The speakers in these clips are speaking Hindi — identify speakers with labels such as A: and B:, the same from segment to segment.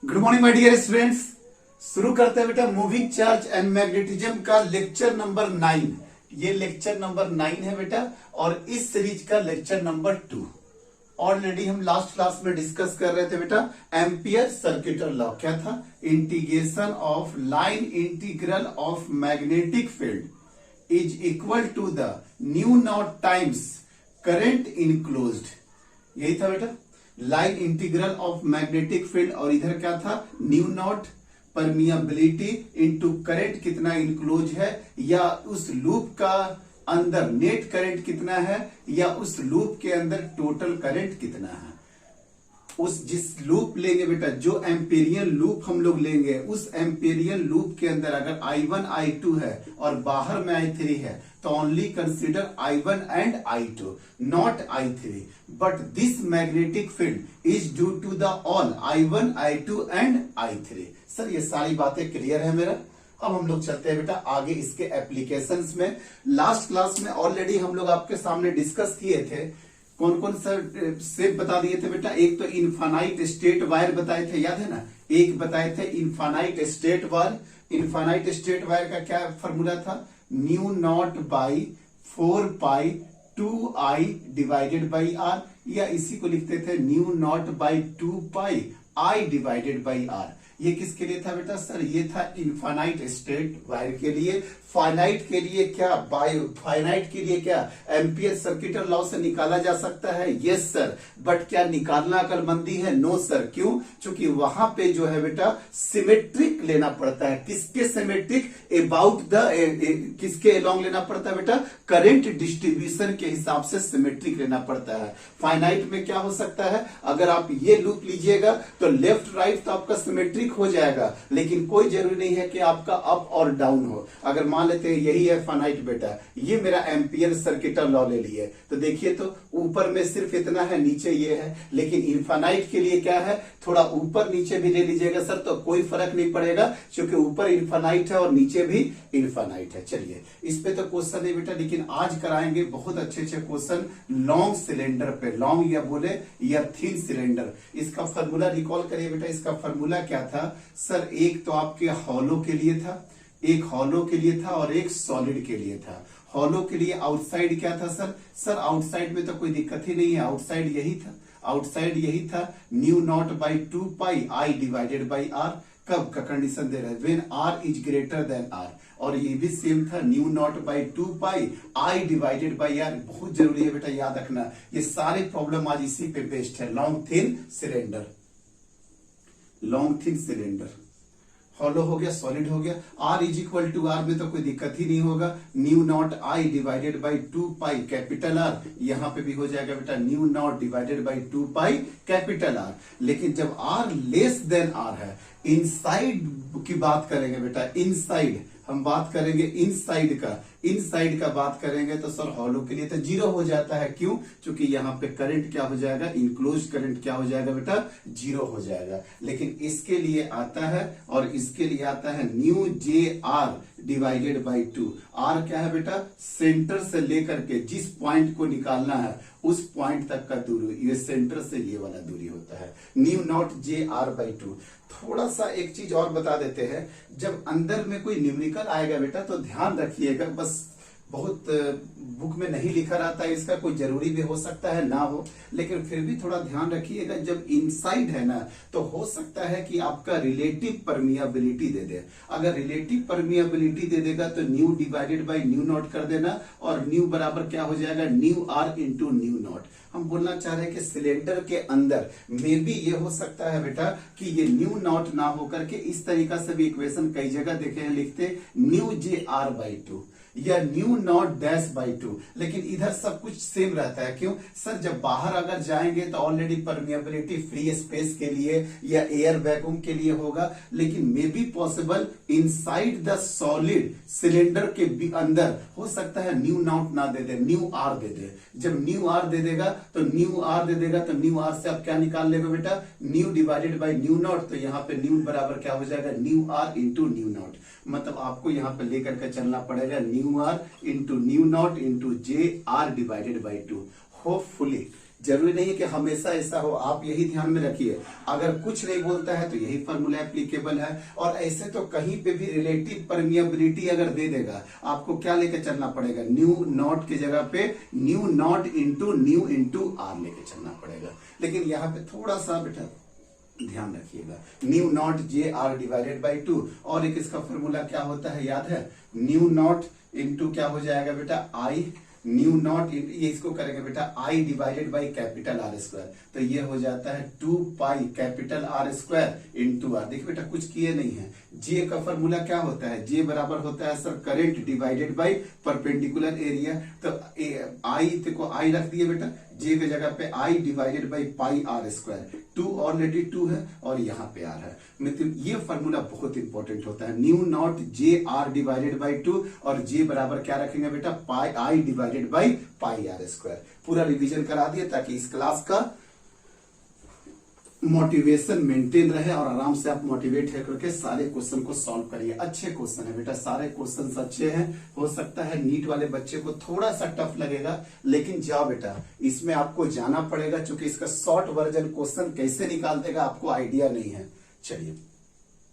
A: Good morning my dear students. शुरू करते हैं बेटा मूविंग चार्ज एंड मैग्नेटिज्म का लेक्चर नंबर 9। ये लेक्चर नंबर 9 है बेटा और इस सीरीज का लेक्चर नंबर 2। ऑलरेडी हम लास्ट क्लास में डिस्कस कर रहे थे बेटा एम्पियर सर्किटल लॉ। क्या था? Integration of line integral of magnetic field is equal to the mu naught times current enclosed. यही था बेटा line integral of magnetic field. और इधर क्या था? Mu naught permeability into current कितना इनक्लोज है, या उस लूप का अंदर नेट करंट कितना है, या उस लूप के अंदर टोटल करंट कितना है। उस जिस लूप लेंगे बेटा, जो एम्पेरियन लूप हम लोग लेंगे, उस एम्पेरियन लूप के अंदर अगर I1 I2 है और बाहर में I3 है तो only consider I1 and I2 not I3। But this magnetic field is due to the all I1 I2 and I3। Sir ये सारी बातें क्लियर है मेरा। अब हम लोग चलते हैं बेटा आगे इसके एप्लीकेशंस में। लास्ट क्लास में ऑलरेडी हम लोग आपके सामने डिस्कस किए थे। कौन कौन सा शेप बता दिए थे बेटा? एक तो इनफाइनाइट स्टेट वायर बताए थे, याद है ना। एक बताए थे infinite straight wire. Infinite straight wire का क्या फॉर्मूला था? Mu naught by 4 pi 2i divided by R, या इसी को लिखते थे mu naught by 2 pi i divided by R. ये किसके लिए था बेटा? सर ये था इनफाइनाइट स्टेट वायर के लिए। फाइनाइट के लिए क्या? फाइनाइट के लिए क्या एम्पियर सर्किटल लॉ से निकाला जा सकता है? Yes sir. बट क्या निकालना अकलमंदी है? No sir. क्यों? क्योंकि वहां पे जो है बेटा सिमेट्रिक लेना पड़ता है। किसके सिमेट्रिक? अबाउट द किसके अलोंग लेना पड़ता है बेटा? करंट डिस्ट्रीब्यूशन के हिसाब से सिमेट्रिक लेना पड़ता है। फाइनाइट में क्या हो सकता है? अगर आप ये लूप लीजिएगा तो लेफ्ट राइट तो आपका सिमेट्रिक हो जाएगा, लेकिन कोई जरूरी नहीं है कि आपका अप और डाउन हो। अगर मान लेते हैं यही है फाइनाइट बेटा, ये मेरा एम्पियर सर्किटल लॉ ले लिए, तो देखिए तो ऊपर में सिर्फ इतना है, नीचे ये है। लेकिन इनफाइनाइट के लिए क्या है? थोड़ा ऊपर नीचे भी ले लीजिएगा सर तो कोई फर्क नहीं पड़ेगा, क्योंकि ऊपर इनफाइनाइट है और नीचे भी इनफाइनाइट है। चलिए इस पे तो क्वेश्चन नहीं बेटा, लेकिन आज कराएंगे बहुत अच्छे अच्छे क्वेश्चन लॉन्ग सिलेंडर पे। लॉन्ग या बोले या थिन सिलेंडर। इसका फॉर्मूला रिकॉल करिए बेटा। इसका फॉर्मूला क्या था? सर एक तो आपके हॉलो के लिए था, एक हॉलो के लिए था और एक सॉलिड के लिए था। हॉलो के लिए आउटसाइड क्या था सर? सर आउटसाइड में तो कोई दिक्कत ही नहीं है, आउटसाइड यही था। आउटसाइड यही था mu naught by 2 pi i divided by r। कब का कंडीशन दे रहे हैं? When r is greater than r। और ये भी सेम था mu naught by 2 pi i divided by r। बहुत जरूरी है बेटा याद रखना, ये सारे प्रॉब्लम आज इसी पे बेस्ड है। Long thin cylinder, long thin cylinder, hollow हो गया, सॉलिड हो गया। R इज इक्वल टू R में तो कोई दिक्कत ही नहीं होगा। Mu naught I divided by 2 pi capital R, यहां पे भी हो जाएगा बेटा mu naught divided by 2 pi capital R। लेकिन जब R लेस देन R है, इनसाइड की बात करेंगे बेटा, इनसाइड हम बात करेंगे, इनसाइड का, इनसाइड का बात करेंगे तो सर हॉलो के लिए तो जीरो हो जाता है। क्यों? क्योंकि यहाँ पे करंट क्या हो जाएगा? इनक्लोज करंट क्या हो जाएगा बेटा? जीरो हो जाएगा। लेकिन इसके लिए आता है और इसके लिए आता है mu J R divided by 2। R क्या है बेटा? सेंटर से लेकर के जिस पॉइंट को निकालना है उस पॉइंट तक का दूरी, ये सेंटर से ये वाला दूरी होता है। Mu naught J R by 2। थोड़ा सा एक चीज और बता देते हैं, जब अंदर में कोई न्यूमेरिकल आएगा बेटा तो ध्यान रखिएगा, बस बहुत बुक में नहीं लिखा रहता है, इसका कोई जरूरी भी हो सकता है ना हो, लेकिन फिर भी थोड़ा ध्यान रखिएगा। जब इनसाइड है ना तो हो सकता है कि आपका रिलेटिव परमियाबिलिटी दे दे। अगर रिलेटिव परमियाबिलिटी दे देगा तो mu divided by mu naught कर देना, और न्यू बराबर क्या हो जाएगा? Mu R into mu naught. हम बोलना चाह रहे हैं कि सिलेंडर के अंदर मे बी ये हो सकता है बेटा कि ये न्यू नॉट ना होकर के इस तरीका से भी इक्वेशन कई जगह देखे हैं, लिखते न्यू जे आर बाई 2 या न्यू नॉट डैश बाई 2, लेकिन इधर सब कुछ सेम रहता है। क्यों? सर जब बाहर अगर जाएंगे तो ऑलरेडी परमिएबिलिटी फ्री स्पेस के लिए या एयर वैक्यूम के लिए होगा, लेकिन may be possible inside the solid cylinder के अंदर हो सकता है न्यू नॉट ना दे दे, न्यू आर दे दे। जब न्यू आर दे देगा तो न्यू आर दे देगा तो न्यू आर से आप क्या निकाल लेगा बेटा? Mu divided by mu naught. तो यहाँ पे न्यू बराबर क्या हो जाएगा? Mu R into mu naught. मतलब आपको यहाँ पे लेकर के चलना पड़ेगा mu R into mu naught into J R divided by 2। Hopefully जरूरी नहीं है कि हमेशा ऐसा हो, आप यही ध्यान में रखिए। अगर कुछ नहीं बोलता है तो यही फॉर्मूला एप्लीकेबल है। और ऐसे तो कहीं पे भी रिलेटिव परमिएबिलिटी अगर दे देगा, आपको क्या लेके चलना पड़ेगा, न्यू नॉट की जगह पे न्यू नॉट इंटू आर लेके चलना पड़ेगा। लेकिन यहाँ पे थोड़ा सा बेटा ध्यान रखिएगा, new naught J R divided by 2, और एक इसका फॉर्मूला क्या होता है याद है, न्यू नॉट इंटू क्या हो जाएगा बेटा आई, न्यू नॉट ये इसको करेंगे बेटा I divided by capital R square, तो ये हो जाता है 2 pi capital R square into R. देखिए बेटा कुछ किए नहीं है। जे का फॉर्मूला क्या होता है, जे बराबर होता है sir current divided by perpendicular area, तो आई देखो आई रख दिए बेटा, जे की जगह पे I divided by pi R square, 2 already 2 है और यहाँ पे आर है। मतलब ये फॉर्मूला बहुत इंपॉर्टेंट होता है, mu naught J R divided by 2, और जे बराबर क्या रखेंगे बेटा pi I divided by pi R square. पूरा रिवीजन करा दिया ताकि इस क्लास का मोटिवेशन मेंटेन रहे और आराम से आप मोटिवेट है करके सारे क्वेश्चन को सॉल्व करिए। अच्छे क्वेश्चन है बेटा, सारे क्वेश्चन अच्छे हैं। हो सकता है नीट वाले बच्चे को थोड़ा सा टफ लगेगा, लेकिन जाओ बेटा इसमें आपको जाना पड़ेगा, क्योंकि इसका शॉर्ट वर्जन क्वेश्चन कैसे निकाल देगा आपको आइडिया नहीं है। चलिए,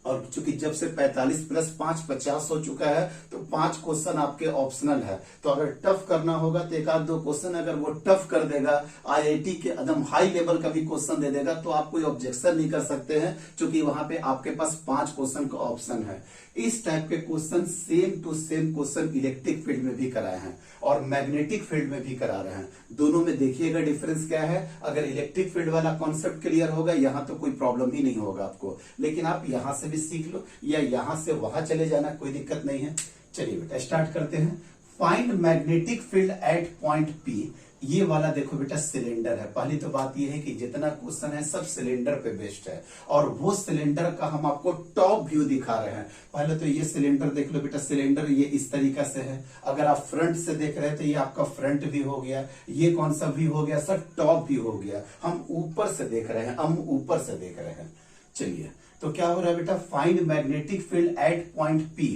A: और चूंकि जब से 45 प्लस 5 50 हो चुका है, तो 5 क्वेश्चन आपके ऑप्शनल है। तो अगर टफ करना होगा तो एक आध दो क्वेश्चन अगर वो टफ कर देगा, आईआईटी के एकदम हाई लेवल का भी क्वेश्चन दे देगा, तो आप कोई ऑब्जेक्शन नहीं कर सकते हैं, क्योंकि वहां पे आपके पास 5 क्वेश्चन का ऑप्शन है। इस टाइप के question same to same question electric field में भी कराए हैं और मैग्नेटिक फील्ड में भी करा रहे हैं। दोनों में देखिएगा डिफरेंस क्या है। अगर इलेक्ट्रिक फील्ड वाला कॉन्सेप्ट क्लियर होगा, यहाँ तो कोई प्रॉब्लम ही नहीं होगा आपको, लेकिन आप यहां से भी सीख लो या यहां से वहां चले जाना, कोई दिक्कत नहीं है। चलिए बेटा स्टार्ट करते हैं। Find magnetic field at point P. ये वाला देखो बेटा सिलेंडर है। पहली तो बात ये है कि जितना क्वेश्चन है सब सिलेंडर पे बेस्ड है, और वो सिलेंडर का हम आपको टॉप व्यू दिखा रहे हैं। पहले तो ये सिलेंडर देख लो बेटा, सिलेंडर ये इस तरीका से है। अगर आप फ्रंट से देख रहे हैं तो ये आपका फ्रंट व्यू हो गया। ये कौन सा व्यू हो गया सर, टॉप व्यू हो गया। हम ऊपर से देख रहे हैं, हम ऊपर से देख रहे हैं। चलिए तो क्या हो रहा है बेटा, find magnetic field at point P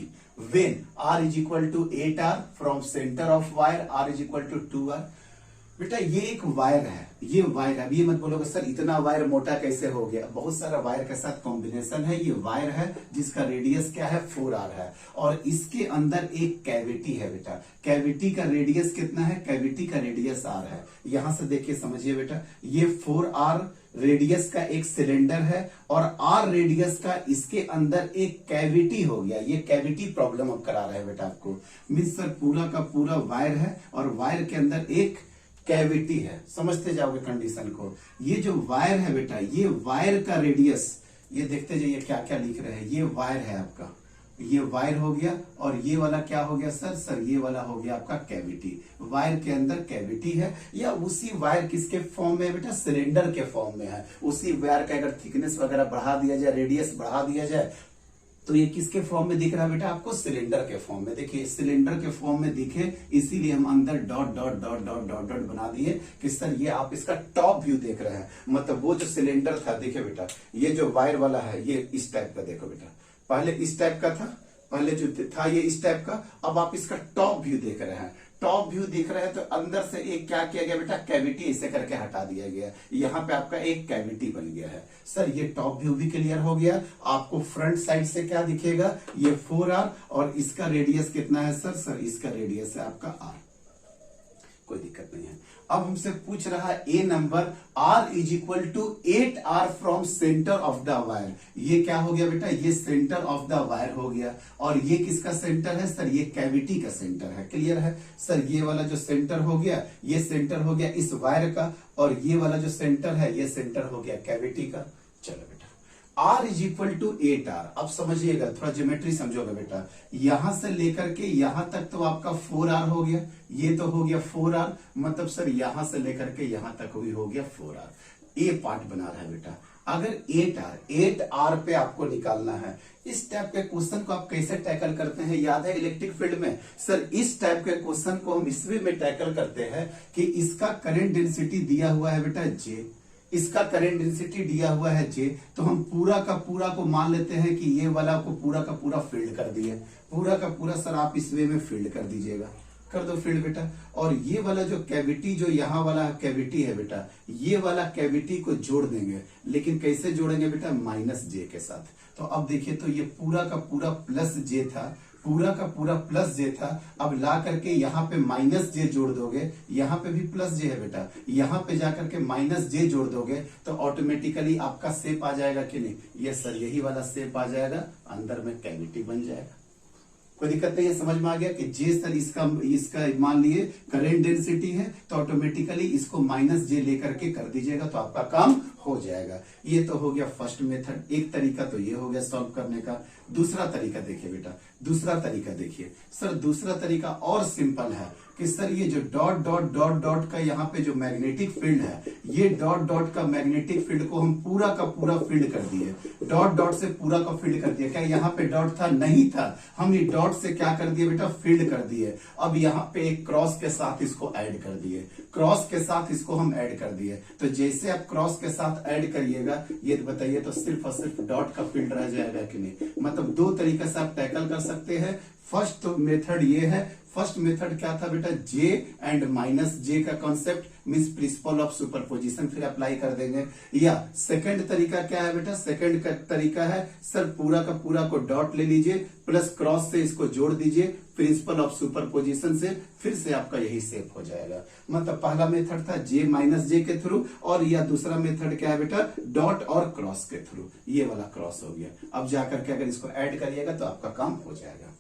A: when r is equal to 8r from center of wire r is equal to 2r। बेटा ये एक वायर है, ये वायर है। अब ये मत बोलोगे सर इतना वायर मोटा कैसे हो गया, बहुत सारा वायर के साथ कॉम्बिनेशन है। ये वायर है जिसका रेडियस क्या है 4r है, और इसके अंदर एक कैविटी है बेटा। कैविटी का रेडियस कितना है, कैविटी का रेडियस r है। यहां से देखिए समझिए बेटा, ये 4r रेडियस का एक सिलेंडर है और r रेडियस का इसके अंदर एक कैविटी हो गया। ये कैविटी प्रॉब्लम अब करा रहे हैं बेटा आपको। मीन्स सर पूरा का पूरा वायर है और वायर के अंदर एक कैविटी है। समझते जाओगे कंडीशन को। ये जो वायर है बेटा, ये वायर का रेडियस, ये देखते जाइए क्या क्या लिख रहे हैं। ये वायर है आपका, ये वायर हो गया, और ये वाला क्या हो गया सर ये वाला हो गया आपका कैविटी। वायर के अंदर कैविटी है, या उसी वायर किसके फॉर्म में है बेटा, सिलेंडर के फॉर्म में है। उसी वायर का अगर थिकनेस वगैरह बढ़ा दिया जाए, रेडियस बढ़ा दिया जाए, तो ये किसके फॉर्म में दिख रहा है बेटा आपको, सिलेंडर के फॉर्म में। देखिए सिलेंडर के फॉर्म में दिखे, इसीलिए हम अंदर dot dot dot dot dot dot बना दिए कि सर ये आप इसका टॉप व्यू देख रहे हैं। मतलब वो जो सिलेंडर था, देखिए बेटा ये जो वायर वाला है ये इस टाइप का, देखो बेटा पहले इस टाइप का था, पहले जो था ये इस टाइप का। अब आप इसका टॉप व्यू देख रहे हैं। टॉप व्यू दिख रहा है तो अंदर से एक क्या किया गया बेटा, कैविटी इसे करके हटा दिया गया। यहाँ पे आपका एक कैविटी बन गया है। सर ये टॉप व्यू भी क्लियर हो गया। आपको फ्रंट साइड से क्या दिखेगा, ये 4r, और इसका रेडियस कितना है सर इसका रेडियस है आपका r। कोई दिक्कत नहीं है। अब हमसे पूछ रहा है a number, r is equal to 8r from centre of the wire. ये क्या हो गया बेटा, ये सेंटर ऑफ द वायर हो गया, और ये किसका सेंटर है सर, ये कैविटी का सेंटर है। क्लियर है सर, ये वाला जो सेंटर हो गया, ये सेंटर हो गया इस वायर का, और ये वाला जो सेंटर है ये सेंटर हो गया कैविटी का। चलो बेटा r is equal to 8r। अब समझिएगा, थोड़ा ज्योमेट्री समझोगे बेटा। यहां से लेकर के यहां तक तो आपका 4r हो गया, ये तो हो गया 4r, मतलब सर यहां से लेकर के यहां तक भी हो गया 4r। ए पार्ट बना रहा है बेटा। अगर 8r पे आपको निकालना है, इस टाइप के क्वेश्चन को आप कैसे टैकल करते हैं, याद है इलेक्ट्रिक फील्ड में सर इस टाइप के क्वेश्चन को हम इसमें में टैकल करते हैं कि इसका करंट डेंसिटी दिया हुआ है बेटा J, इसका करंट डेंसिटी दिया हुआ है J, तो हम पूरा का पूरा को मान लेते हैं कि ये वाला को पूरा का पूरा फील्ड कर दिए। पूरा का पूरा सर आप इस वे में फील्ड कर दीजिएगा। कर दो फील्ड बेटा। और ये वाला जो कैविटी, जो यहाँ वाला कैविटी है बेटा, ये वाला कैविटी को जोड़ देंगे, लेकिन कैसे जोड़ेंगे बेटा, माइनस जे के साथ। तो अब देखिए, तो ये पूरा का पूरा प्लस जे था, पूरा का पूरा प्लस जे था, अब ला करके यहाँ पे माइनस जे जोड़ दोगे, यहाँ पे भी प्लस जे है बेटा, यहाँ पे जाकर के माइनस जे जोड़ दोगे तो ऑटोमेटिकली आपका शेप आ जाएगा कि नहीं, यस सर यही वाला शेप आ जाएगा, अंदर में कैविटी बन जाएगा। कोई दिक्कत नहीं है, समझ में आ गया कि जे सर इसका मान लिए करेंट डेंसिटी है, तो ऑटोमेटिकली इसको माइनस जे लेकर के कर दीजिएगा तो आपका काम हो जाएगा। ये तो हो गया फर्स्ट मेथड, एक तरीका तो ये हो गया सॉल्व करने का। दूसरा तरीका देखिए बेटा, दूसरा तरीका देखिए सर, दूसरा तरीका और सिंपल है कि सर ये जो डॉट डॉट डॉट डॉट का यहाँ पे जो मैग्नेटिक फील्ड है, ये डॉट डॉट का मैग्नेटिक फील्ड को हम पूरा का पूरा फील्ड कर दिए, डॉट डॉट से पूरा का फील्ड कर दिया। क्या यहाँ पे डॉट था? नहीं था, हम ये डॉट से क्या कर दिए बेटा, फील्ड कर दिए। अब यहाँ पे एक क्रॉस के साथ इसको ऐड कर दिए, क्रॉस के साथ इसको हम ऐड कर दिए। तो जैसे आप क्रॉस के साथ ऐड करिएगा, ये बताइए तो सिर्फ और सिर्फ डॉट का फील्ड रह जाएगा कि नहीं। मतलब दो तरीके से आप टैकल कर सकते हैं। फर्स्ट मेथड ये है, फर्स्ट मेथड क्या था बेटा, जे एंड माइनस जे का concept means principle of superposition फिर अप्लाई कर देंगे। या सेकंड तरीका क्या है बेटा, सेकंड का तरीका है सर पूरा का पूरा को डॉट ले लीजिए, प्लस क्रॉस से इसको जोड़ दीजिए प्रिंसिपल ऑफ सुपरपोजिशन से, फिर से आपका यही शेप हो जाएगा। मतलब पहला मेथड था जे माइनस जे के थ्रू, और या दूसरा मेथड क्या है बेटा, डॉट और क्रॉस के थ्रू, ये वाला क्रॉस हो गया। अब जाकर के अगर इसको ऐड करिएगा तो आपका काम हो जाएगा।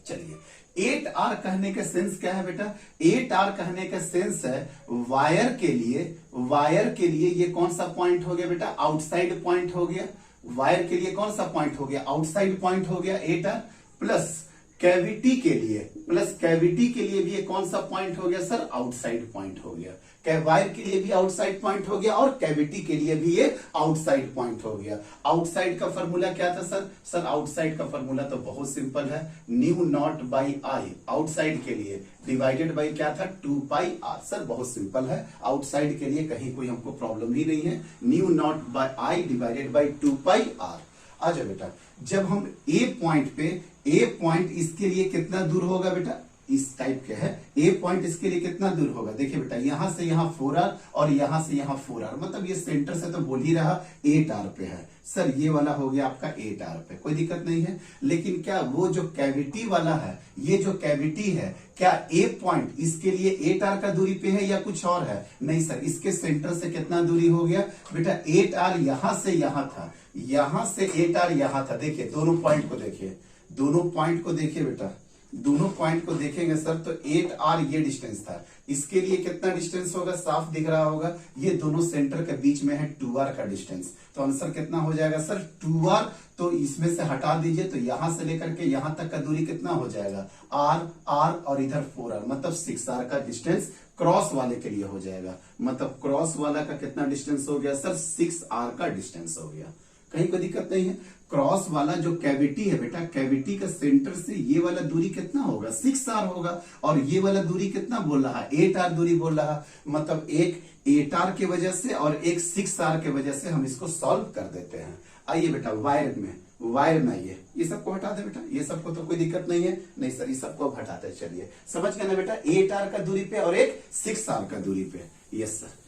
A: चलिए 8R कहने का सेंस क्या है बेटा, 8R कहने का सेंस है वायर के लिए, वायर के लिए ये कौन सा पॉइंट हो गया बेटा, आउटसाइड पॉइंट हो गया। वायर के लिए कौन सा पॉइंट हो गया, आउटसाइड पॉइंट हो गया 8R। प्लस कैविटी के लिए, प्लस कैविटी के लिए भी ये कौन सा पॉइंट हो गया सर, आउटसाइड पॉइंट हो गया। वायर के लिए भी आउटसाइड पॉइंट हो गया और कैविटी के लिए भी ये आउटसाइड पॉइंट हो गया। आउटसाइड का फॉर्मूला क्या था सर, सर आउटसाइड का फॉर्मूला तो बहुत सिंपल है, mu naught by I, outside के लिए डिवाइडेड बाई क्या था, 2 पाई आर। सर बहुत सिंपल है, आउटसाइड के लिए कहीं कोई हमको प्रॉब्लम ही नहीं है, mu naught by I divided by 2 pi R. आ जाओ बेटा, जब हम ए पॉइंट पे, ए पॉइंट इसके लिए कितना दूर होगा बेटा, इस टाइप के है, ए पॉइंट इसके लिए कितना दूर होगा, देखिए बेटा यहां से यहां 4R और यहां से यहां 4R, मतलब ये सेंटर से तो बोल ही रहा 8R पे है। सर ये वाला हो गया आपका 8R पे, कोई दिक्कत नहीं है। लेकिन क्या वो जो कैविटी वाला है, ये जो कैविटी है, क्या ए पॉइंट इसके लिए 8R का दूरी पे है या कुछ और है? नहीं सर, इसके सेंटर से कितना दूरी हो गया बेटा, 8R यहां से यहां था, यहां से 8R यहां था। देखिए दोनों पॉइंट को देखिए, दोनों पॉइंट को देखिए बेटा, दोनों पॉइंट को देखेंगे सर तो 8R ये डिस्टेंस था, इसके लिए कितना डिस्टेंस होगा, साफ दिख रहा होगा, ये दोनों सेंटर के बीच में है 2R का डिस्टेंस। तो आंसर कितना हो जाएगा सर, 2R। तो इसमें से हटा दीजिए तो यहां से लेकर के यहां तक का दूरी कितना हो जाएगा, R और इधर 4R, मतलब 6R का डिस्टेंस क्रॉस वाले के लिए हो जाएगा। मतलब क्रॉस वाला का कितना डिस्टेंस हो गया सर, 6R का डिस्टेंस हो गया। कहीं कोई दिक्कत नहीं है। क्रॉस वाला जो कैविटी है बेटा, कैविटी का सेंटर से ये वाला दूरी कितना होगा, 6R होगा, और ये वाला दूरी कितना बोल रहा है, 8R दूरी बोल रहा। मतलब एक 8R की वजह से और एक 6R की वजह से हम इसको सॉल्व कर देते हैं। आइए बेटा वायर में, वायर में आइए, ये सबको हटा दे बेटा, ये सबको तो कोई दिक्कत नहीं है, नहीं सर ये सबको हटाते चलिए। समझ गए ना बेटा, 8R का दूरी पे और एक 6R का दूरी पे, यस सर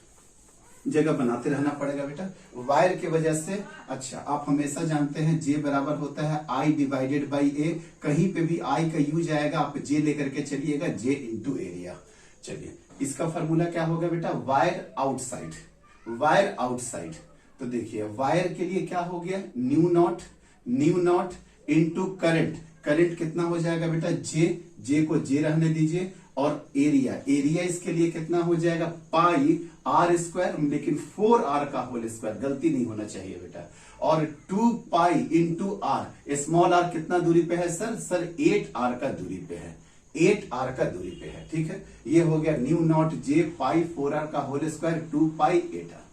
A: जगह बनाते रहना पड़ेगा बेटा वायर की वजह से। अच्छा आप हमेशा जानते हैं जे बराबर होता है आई डिवाइडेड बाई ए, कहीं पे भी आई का यूज आएगा आप जे लेकर के चलिएगा, जे इंटू एरिया। चलिए इसका फॉर्मूला क्या होगा बेटा, वायर आउटसाइड, वायर आउटसाइड। तो देखिए वायर के लिए क्या हो गया, new naught into current, current कितना हो जाएगा बेटा, जे को जे रहने दीजिए, और एरिया, एरिया इसके लिए कितना हो जाएगा, पाई आर स्क्वायर, लेकिन 4R का होल स्क्वायर, गलती नहीं होना चाहिए बेटा, और 2 pi into R, small R कितना दूरी पे है सर, सर 8R का दूरी पे है, 8R का दूरी पे है, ठीक है। ये हो गया न्यू नॉट जे पाई 4R का होल स्क्वायर 2 पाई 8R।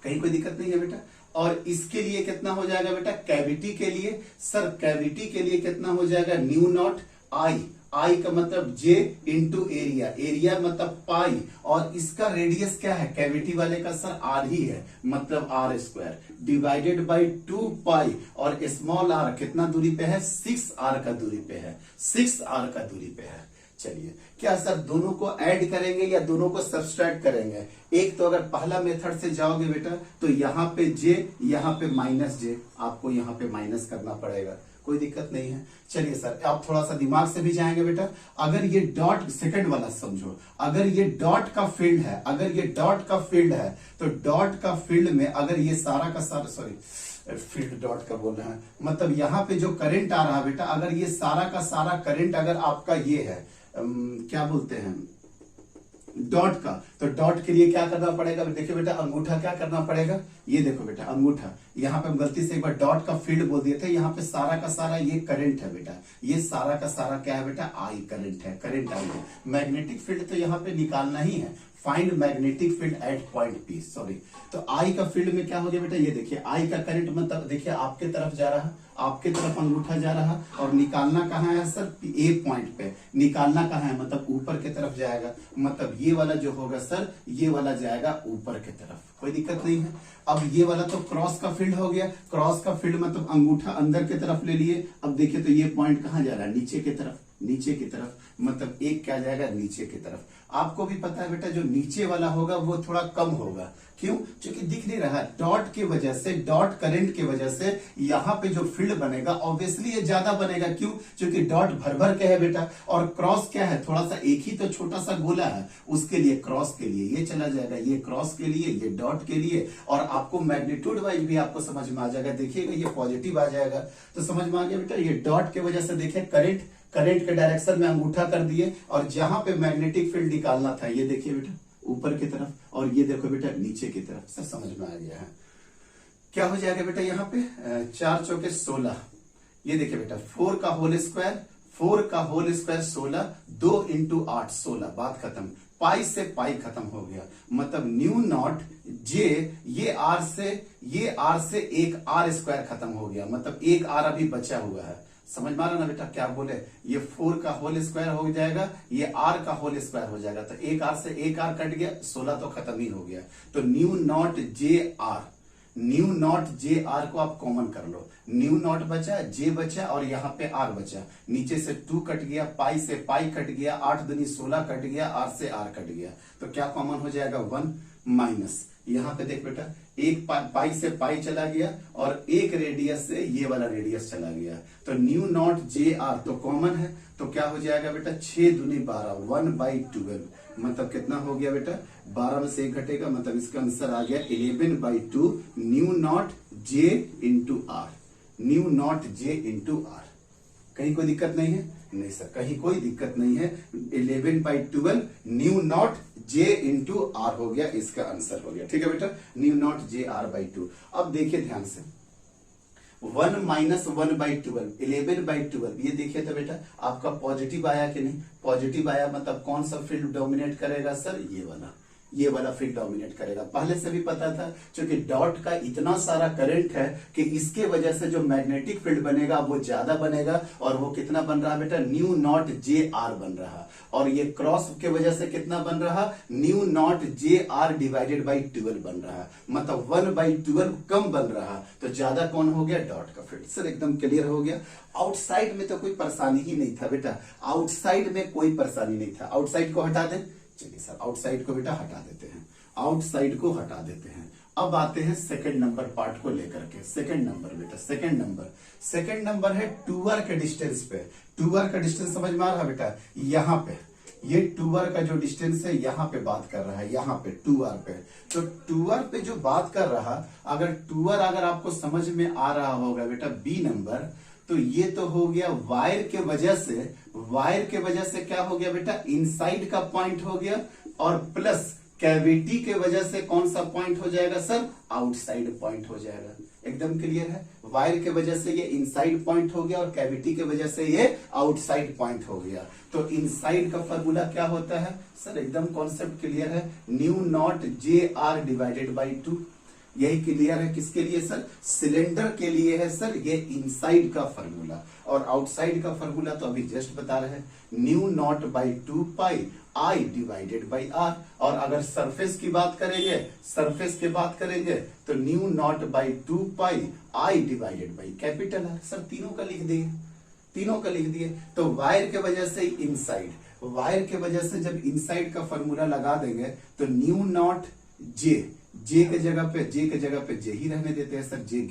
A: कहीं कोई दिक्कत नहीं है बेटा। और इसके लिए कितना हो जाएगा बेटा, कैविटी के लिए, सर कैविटी के लिए कितना हो जाएगा, न्यू नॉट आई का मतलब जे इंटू एरिया, एरिया मतलब पाई, और इसका रेडियस क्या है कैविटी वाले का सर आर ही है, मतलब आर स्क्वायर डिवाइडेड बाई 2 पाई, और स्मॉल आर कितना दूरी पे है, 6R का दूरी पे है, 6R का दूरी पे है। चलिए, क्या सर दोनों को ऐड करेंगे या दोनों को सब्सट्रैक्ट करेंगे? एक तो अगर पहला मेथड से जाओगे बेटा तो यहाँ पे जे, यहाँ पे माइनस जे, आपको यहाँ पे माइनस करना पड़ेगा, कोई दिक्कत नहीं है। चलिए सर, आप थोड़ा सा दिमाग से भी जाएंगे बेटा। अगर ये डॉट, सेकंड वाला समझो, अगर ये डॉट का फील्ड है, अगर ये डॉट का फील्ड है तो डॉट का फील्ड में अगर ये सारा का सारा, सॉरी फील्ड डॉट का बोल रहे हैं, मतलब यहाँ पे जो करंट आ रहा है बेटा, अगर ये सारा का सारा करंट अगर आपका ये है क्या बोलते हैं डॉट का, तो डॉट के लिए क्या करना पड़ेगा? देखिए बेटा, अंगूठा क्या करना पड़ेगा? ये देखो बेटा, अंगूठा, यहाँ पे हम गलती से एक बार डॉट का फील्ड बोल दिए थे। यहाँ पे सारा का सारा ये करंट है बेटा, ये सारा का सारा क्या है बेटा? आई करंट है, करंट आई है। मैग्नेटिक फील्ड तो यहाँ पे निकालना ही है, find magnetic field at point P, sorry. तो आई का फील्ड में क्या हो गया बेटा? ये देखिए, आई का करंट मतलब देखिए आपके तरफ जा रहा, आपके तरफ अंगूठा जा रहा, और निकालना कहाँ है सर? ए पॉइंट पे। निकालना कहाँ है? मतलब ऊपर की तरफ जाएगा, मतलब ये वाला जो होगा सर, ये वाला जाएगा ऊपर की तरफ, कोई दिक्कत नहीं है। अब ये वाला तो क्रॉस का फील्ड हो गया, क्रॉस का फील्ड मतलब अंगूठा अंदर की तरफ ले लिए। अब देखिए तो ये पॉइंट कहाँ जा रहा है? नीचे की तरफ, नीचे की तरफ, मतलब एक क्या जाएगा? नीचे की तरफ। आपको भी पता है बेटा, जो नीचे वाला होगा वो थोड़ा कम होगा, क्यों? क्योंकि दिख नहीं रहा, डॉट की वजह से, डॉट करंट की वजह से यहाँ पे जो फील्ड बनेगा ऑब्वियसली ये ज्यादा बनेगा, क्यों? क्योंकि डॉट भर भर के है बेटा, और क्रॉस क्या है? थोड़ा सा, एक ही तो छोटा सा गोला है, उसके लिए क्रॉस के लिए ये चला जाएगा, ये क्रॉस के लिए, ये डॉट के लिए, और आपको मैग्नीट्यूड वाइज भी आपको समझ में आ जाएगा। देखिएगा ये पॉजिटिव आ जाएगा, तो समझ में आ गया बेटा। ये डॉट की वजह से देखिए करंट, करंट के डायरेक्शन में अंगूठा कर दिए, और जहां पे मैग्नेटिक फील्ड निकालना था, ये देखिए बेटा ऊपर की तरफ, और ये देखो बेटा नीचे की तरफ। सर समझ में आ गया है? क्या हो जाएगा बेटा यहाँ पे? 4 चौके 16, ये देखिए बेटा 4 का होल स्क्वायर, 4 का होल स्क्वायर 16, 2 इंटू 8 16, बात खत्म। पाई से पाई खत्म हो गया, मतलब न्यू नॉट जे, ये आर से एक आर स्क्वायर खत्म हो गया, मतलब एक आर अभी बचा हुआ है। समझ में आ रहा ना बेटा क्या बोले? ये 4 का होल स्क्वायर हो जाएगा, ये आर का होल स्क्वायर हो जाएगा, तो एक आर से एक आर कट गया, 16 तो खत्म ही हो गया। तो mu naught J are, mu naught J are को आप कॉमन कर लो, न्यू नॉट बचा, जे बचा, और यहाँ पे आर बचा, नीचे से 2 कट गया, पाई से पाई कट गया, 8 दूनी 16 कट गया, आर से आर कट गया, तो क्या कॉमन हो जाएगा? 1 माइनस, यहाँ पे देख बेटा एक पाई से पाई चला गया, और एक रेडियस से ये वाला रेडियस चला गया, तो न्यू नॉट जे आर तो कॉमन है, तो क्या हो जाएगा बेटा? 6 दूनी 12, 1/12, मतलब कितना हो गया बेटा? 12 में से 1 घटेगा, मतलब इसका आंसर आ गया 11/2 mu naught J into R, mu naught J into R. कहीं कोई दिक्कत नहीं है? नहीं सर, कहीं कोई दिक्कत नहीं है। 11/12 mu naught J into R हो गया, इसका आंसर हो गया। ठीक है बेटा, mu naught J R by 2। अब देखिए ध्यान से, 1 माइनस 1/12, 11/12, ये देखिए तो बेटा आपका पॉजिटिव आया कि नहीं? पॉजिटिव आया, मतलब कौन सा फील्ड डोमिनेट करेगा सर? ये वाला फील्ड डोमिनेट करेगा। पहले से भी पता था, क्योंकि डॉट का इतना सारा करंट है कि इसके वजह से जो मैग्नेटिक फील्ड बनेगा वो ज्यादा बनेगा, और वो कितना बन रहा बेटा? न्यू नॉट जे आर बन रहा, और ये क्रॉस के वजह से कितना बन रहा? New naught J R divided by 12 बन रहा, मतलब 1/12 कम बन रहा, तो ज्यादा कौन हो गया? डॉट का फील्ड। सर एकदम क्लियर हो गया। आउटसाइड में तो कोई परेशानी ही नहीं था बेटा, आउटसाइड में कोई परेशानी नहीं था। आउटसाइड को हटा दें, चलिए सर आउटसाइड को बेटा हटा देते हैं, आउटसाइड को हटा देते हैं। अब आते हैं सेकंड नंबर पार्ट को लेकर के। सेकंड नंबर बेटा, सेकंड नंबर है 2r के डिस्टेंस पे। 2r का डिस्टेंस समझ में आ रहा बेटा? यहाँ पे ये 2r का जो डिस्टेंस है, यहाँ पे बात कर रहा है, यहाँ पे 2r पे। तो 2r पे जो बात कर रहा, अगर 2r अगर आपको समझ में आ रहा होगा बेटा बी नंबर, तो ये तो हो गया वायर के वजह से क्या हो गया बेटा? इनसाइड का पॉइंट हो गया, और प्लस कैविटी के वजह से कौन सा पॉइंट हो जाएगा सर? आउटसाइड पॉइंट हो जाएगा। एकदम क्लियर है? वायर के वजह से ये इनसाइड पॉइंट हो गया, और कैविटी के वजह से ये आउटसाइड पॉइंट हो गया। तो इनसाइड का फॉर्मूला क्या होता है सर? एकदम कॉन्सेप्ट क्लियर है, mu naught J R divided by 2। यही क्लियर है किसके लिए सर? सिलेंडर के लिए है सर ये इनसाइड का फॉर्मूला, और आउटसाइड का फॉर्मूला तो अभी जस्ट बता रहे हैं, mu naught by 2 pi I divided by R. और अगर सरफेस की बात करेंगे, तो mu naught by 2 pi I divided by capital R. Sir तीनों का लिख दिए, तो वायर के वजह से इनसाइड, वायर के वजह से जब इनसाइड का फॉर्मूला लगा देंगे तो न्यू नॉट जे, जे के जगह पे जे ही रहने देते हैं सर, जे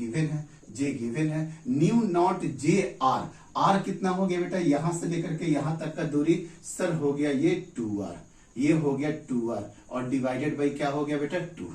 A: गिवन है। Mu naught J R, R कितना हो गया बेटा, यहां से लेकर के यहां तक का दूरी सर हो गया ये 2r, ये हो गया 2r और डिवाइडेड बाई क्या हो गया बेटा 2।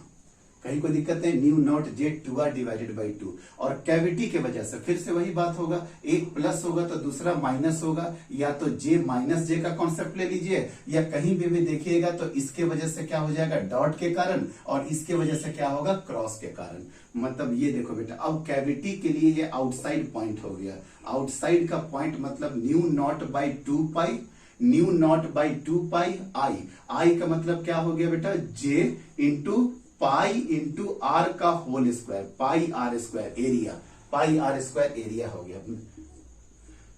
A: कहीं कोई दिक्कत नहीं, new naught J 2r divided by 2। और कैविटी के वजह से फिर से वही बात होगा, एक प्लस होगा तो दूसरा माइनस होगा, या तो जे माइनस जे का कॉन्सेप्ट ले लीजिए, या कहीं भी देखिएगा तो इसके वजह से क्या हो जाएगा डॉट के कारण, और इसके वजह से क्या होगा क्रॉस के कारण। मतलब ये देखो बेटा, अब कैविटी के लिए ये आउटसाइड पॉइंट हो गया, आउटसाइड का पॉइंट मतलब mu naught by 2 pi, mu naught by 2 pi I, I का मतलब क्या हो गया बेटा J into pi into R का whole square, pi R square area, pi R square area हो गया,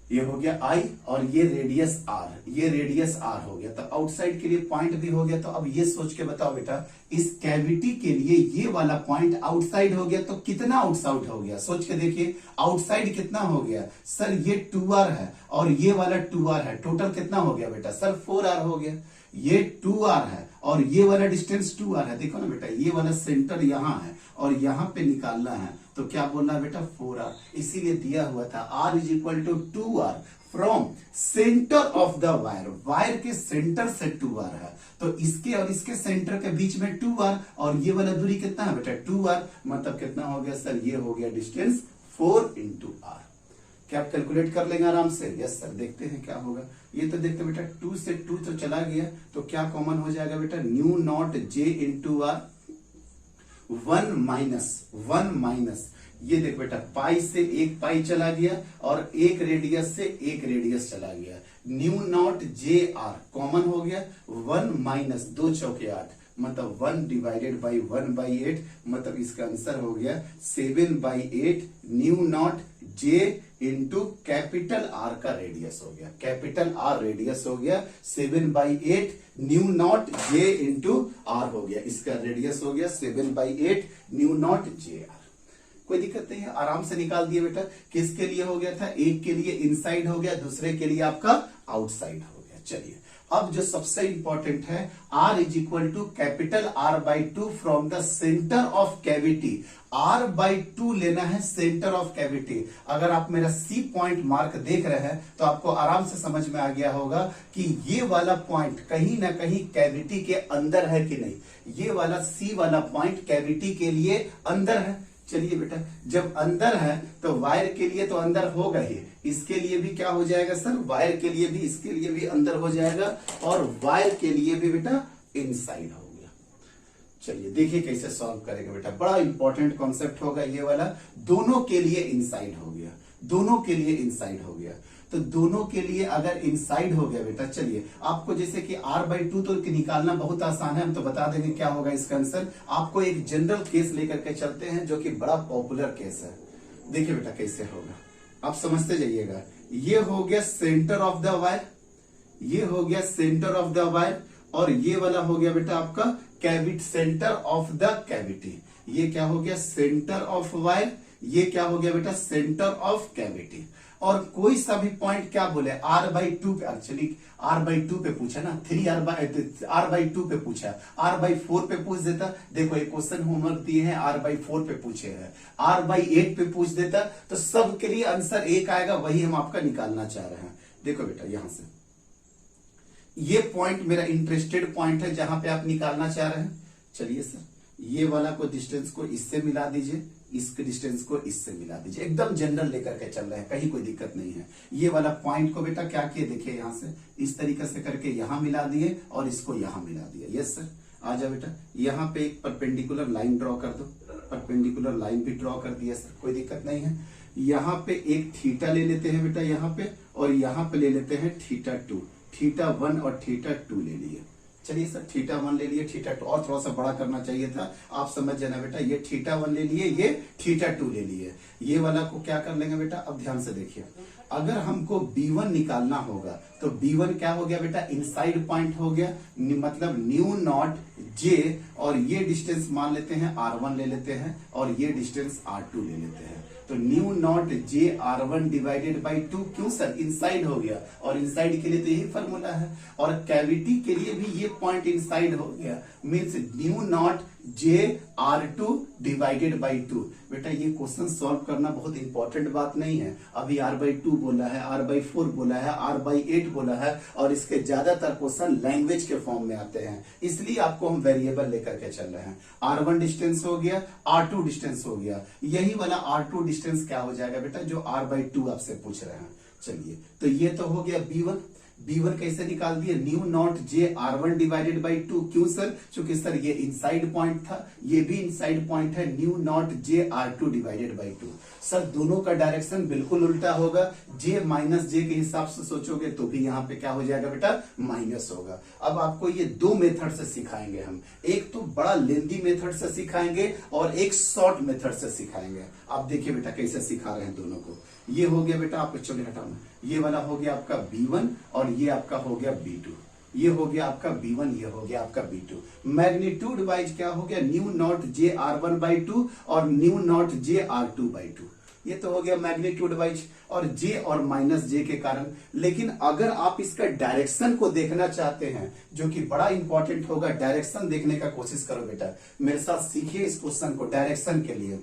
A: ये हो गया आई, और ये रेडियस आर, ये रेडियस आर हो गया। तो आउटसाइड के लिए पॉइंट भी हो गया। तो अब ये सोच के बताओ बेटा, इस कैविटी के लिए ये वाला पॉइंट आउटसाइड हो गया तो कितना आउटसाइड हो गया, सोच के देखिए आउटसाइड कितना हो गया सर, ये 2r है और ये वाला 2r है, टोटल कितना हो गया बेटा सर 4r हो गया। ये 2r है और ये वाला डिस्टेंस 2r है, देखो ना बेटा ये वाला सेंटर यहां है और यहां पे निकालना है, तो क्या बोलना है बेटा 4r, इसीलिए दिया हुआ था r is equal to 2r from centre of the wire, wire के सेंटर से 2r है, तो इसके और इसके सेंटर के बीच में 2r, और ये वाला दूरी कितना है बेटा 2r, मतलब कितना हो गया सर, ये हो गया डिस्टेंस 4 इंटू आर। क्या आप कैलकुलेट कर लेंगे आराम से? यस सर, देखते हैं क्या होगा। ये तो देखते बेटा 2 से 2 तो चला गया, तो क्या कॉमन हो जाएगा बेटा, mu naught J into R, 1 minus ये देख बेटा पाई से एक पाई चला गया और एक रेडियस से एक रेडियस चला गया, new naught J are common हो गया, 1 माइनस 2 चौके 8, मतलब 1 डिवाइडेड बाई 1/8, मतलब इसका आंसर हो गया 7/8 mu naught J into capital R का रेडियस हो गया, कैपिटल आर रेडियस हो गया 7/8 mu naught J into R हो गया, इसका रेडियस हो गया 7/8 न्यू नॉट जे आर। कोई दिक्कत नहीं है, आराम से निकाल दिए बेटा। किसके लिए हो गया था, एक के लिए इनसाइड हो गया, दूसरे के लिए आपका आउटसाइड हो गया। चलिए अब जो सबसे इंपॉर्टेंट है, R is equal to capital R/2 from the centre of cavity, R/2 लेना है सेंटर ऑफ कैविटी। अगर आप मेरा C पॉइंट मार्क देख रहे हैं तो आपको आराम से समझ में आ गया होगा कि ये वाला पॉइंट कहीं ना कहीं कैविटी के अंदर है कि नहीं, ये वाला C वाला पॉइंट कैविटी के लिए अंदर है। चलिए बेटा, जब अंदर है तो वायर के लिए तो अंदर होगा ही, इसके लिए भी क्या हो जाएगा सर, वायर के लिए भी, इसके लिए भी अंदर हो जाएगा, और वायर के लिए भी बेटा इनसाइड हो गया। चलिए देखिए कैसे सॉल्व करेंगे बेटा, बड़ा इंपॉर्टेंट कॉन्सेप्ट होगा ये वाला, दोनों के लिए इनसाइड हो गया, दोनों के लिए इनसाइड हो गया। तो दोनों के लिए अगर इनसाइड हो गया बेटा, चलिए आपको जैसे कि R/2 तो निकालना बहुत आसान है, हम तो बता देंगे क्या होगा इसका आंसर। आपको एक जनरल केस लेकर के चलते हैं जो कि बड़ा पॉपुलर केस है। देखिए बेटा कैसे होगा, आप समझते जाइएगा। ये हो गया सेंटर ऑफ द वायर, ये हो गया सेंटर ऑफ द वायर, और ये वाला हो गया बेटा आपका cavity, centre of the cavity. ये क्या हो गया सेंटर ऑफ वायर, ये क्या हो गया बेटा सेंटर ऑफ कैविटी। और कोई सा भी पॉइंट क्या बोले R/2 पे, एक्चुअली R/2 पे पूछा ना, R/2 पे पूछा, R/4 पे पूछ देता, देखो एक क्वेश्चन होमवर्क दिए हैं R/4 पे पूछे हैं, R/8 पे पूछ देता तो सब के लिए आंसर एक आएगा, वही हम आपका निकालना चाह रहे हैं। देखो बेटा यहां से ये पॉइंट मेरा इंटरेस्टेड पॉइंट है जहां पे आप निकालना चाह रहे हैं। चलिए सर, ये वाला को डिस्टेंस को इससे मिला दीजिए, इसके डिस्टेंस को इससे मिला दीजिए, एकदम जनरल लेकर के चल रहे हैं, कहीं कोई दिक्कत नहीं है। ये वाला पॉइंट को बेटा क्या किए, देखिए यहां से इस तरीके से करके यहां मिला दिए और इसको यहां मिला दिया। यस सर, आ जाओ बेटा, यहां पे एक परपेंडिकुलर लाइन ड्रॉ कर दो, परपेंडिकुलर लाइन भी ड्रॉ कर दिया सर, कोई दिक्कत नहीं है। यहां पे एक थीटा ले लेते हैं बेटा यहां पे, और यहां पे ले लेते हैं θ2, θ1 और θ2 ले लिए। चलिए सर θ1 ले लिए, θ2 और थोड़ा सा बड़ा करना चाहिए था, आप समझ जाना बेटा, ये θ1 ले लिए, ये θ2 ले लिए। ये वाला को क्या कर लेंगे बेटा, अब ध्यान से देखिए, अगर हमको B1 निकालना होगा तो B1 क्या हो गया बेटा, इनसाइड पॉइंट हो गया, मतलब न्यू नॉट जे, और ये डिस्टेंस मान लेते हैं R1 ले लेते हैं, और ये डिस्टेंस R2 ले लेते हैं। तो mu naught J R1 divided by 2, क्यों सर, इनसाइड हो गया, और इनसाइड के लिए तो यही फॉर्मूला है, और कैविटी के लिए भी ये पॉइंट इनसाइड हो गया, means new naught J R2 divided by 2। बेटा ये क्वेश्चन सॉल्व करना बहुत इंपॉर्टेंट बात नहीं है, अभी R/2 बोला है, R/4 बोला है, R/8 बोला है, और इसके ज्यादातर क्वेश्चन लैंग्वेज के फॉर्म में आते हैं, इसलिए आपको हम वेरिएबल लेकर के चल रहे हैं। R1 डिस्टेंस हो गया, R2 डिस्टेंस हो गया, यही वाला R2 डिस्टेंस क्या हो जाएगा बेटा, जो R/2 आपसे पूछ रहे हैं। चलिए, तो ये तो हो गया B1। B1 कैसे निकाल दिए, new naught J R1 divided by 2, क्यों सर, क्योंकि सर ये इनसाइड पॉइंट था, ये भी इनसाइड पॉइंट है, mu naught J R2 divided by 2। Sir दोनों का डायरेक्शन बिल्कुल उल्टा होगा, जे माइनस जे के हिसाब से सोचोगे तो भी यहाँ पे क्या हो जाएगा बेटा, माइनस होगा। अब आपको ये दो मेथड से सिखाएंगे हम, एक तो बड़ा लेंदी मेथड से सिखाएंगे और एक शॉर्ट मेथड से सिखाएंगे। आप देखिए बेटा कैसे सिखा रहे हैं दोनों को। ये हो गया बेटा, आपको चलिए हटाना, ये वाला हो गया आपका B1 और ये आपका हो गया B2, ये हो गया आपका B1, ये हो गया आपका B2। मैग्नीट्यूड वाइज क्या हो गया, new naught J R1 by 2 और new naught J R2 by 2, ये तो हो गया मैग्नीट्यूड वाइज, और जे और माइनस जे के कारण। लेकिन अगर आप इसका डायरेक्शन को देखना चाहते हैं, जो कि बड़ा इंपॉर्टेंट होगा, डायरेक्शन देखने का कोशिश करो बेटा, मेरे साथ सीखिए इस क्वेश्चन को। डायरेक्शन के लिए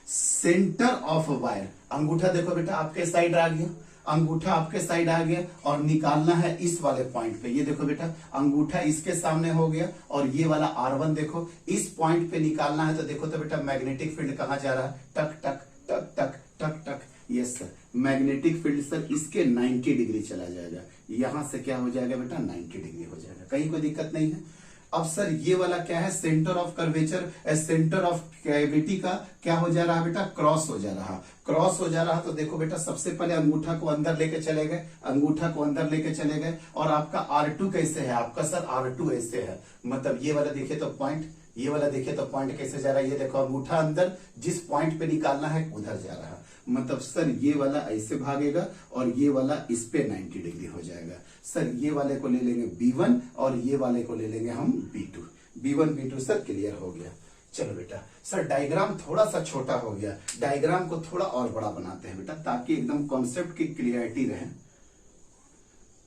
A: सेंटर ऑफ वायर, अंगूठा देखो बेटा आपके साइड आ गया, अंगूठा आपके साइड आ गया, और निकालना है इस वाले पॉइंट पे। ये देखो बेटा अंगूठा इसके सामने हो गया, और ये वाला R1 देखो इस पॉइंट पे निकालना है। तो देखो तो बेटा मैग्नेटिक फील्ड कहां जा रहा है, टक टक टक टक टक टक, yes sir, magnetic field sir इसके 90 डिग्री चला जाएगा, यहां से क्या हो जाएगा बेटा, 90 डिग्री हो जाएगा, कहीं कोई दिक्कत नहीं है। अब सर ये वाला क्या है, centre of curvature, centre of cavity का क्या हो जा रहा है बेटा, क्रॉस हो जा रहा, क्रॉस हो जा रहा। तो देखो बेटा सबसे पहले अंगूठा को अंदर लेके चले गए, अंगूठा को अंदर लेके चले गए, और आपका R2 कैसे है, आपका सर R2 ऐसे है, मतलब ये वाला देखिए तो पॉइंट, ये वाला देखिए तो पॉइंट कैसे जा रहा है, ये देखो अंगूठा अंदर, जिस पॉइंट पे निकालना है उधर जा रहा, मतलब सर ये वाला ऐसे भागेगा और ये वाला इस पे 90 डिग्री हो जाएगा। सर ये वाले को ले लेंगे B1 और ये वाले को ले लेंगे हम B2, B1 B2 sir clear हो गया। चलो बेटा सर डायग्राम थोड़ा सा छोटा हो गया, डायग्राम को थोड़ा और बड़ा बनाते हैं बेटा, ताकि एकदम कॉन्सेप्ट की क्लियरिटी रहे।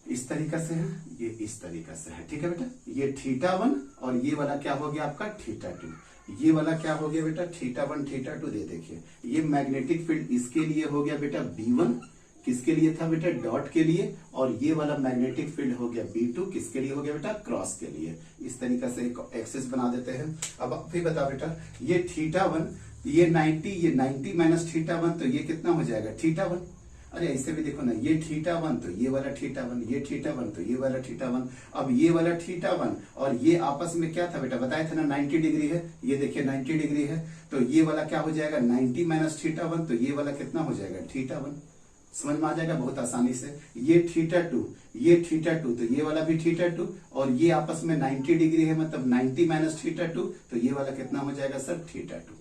A: इस तरीका से है, ये इस तरीका से है, ठीक है बेटा। ये θ1 और ये वाला क्या हो गया आपका θ2, ये वाला क्या हो गया बेटा θ1 θ2 दे देखिए। ये मैग्नेटिक फील्ड इसके लिए हो गया बेटा B1, किसके लिए था बेटा, डॉट के लिए, और ये वाला मैग्नेटिक फील्ड हो गया B2, किसके लिए हो गया बेटा, क्रॉस के लिए। इस तरीका से एक एक्सिस बना देते हैं। अब फिर बता बेटा, ये θ1 ये 90, ये 90 माइनस θ1, तो ये कितना हो जाएगा θ1। अरे ऐसे भी देखो ना, ये θ1 तो ये वाला θ1, ये θ1 तो ये वाला θ1। अब ये वाला θ1 और ये आपस में क्या था बेटा, बताया था ना 90 डिग्री है, ये देखिए 90 डिग्री है, तो ये वाला क्या हो जाएगा 90 माइनस θ1, तो ये वाला कितना हो जाएगा θ1। समझ में आ जाएगा बहुत आसानी से। ये θ2, ये θ2 तो ये वाला भी θ2, और ये आपस में 90 डिग्री है, मतलब 90 माइनस θ2, तो ये वाला कितना हो जाएगा सर θ2।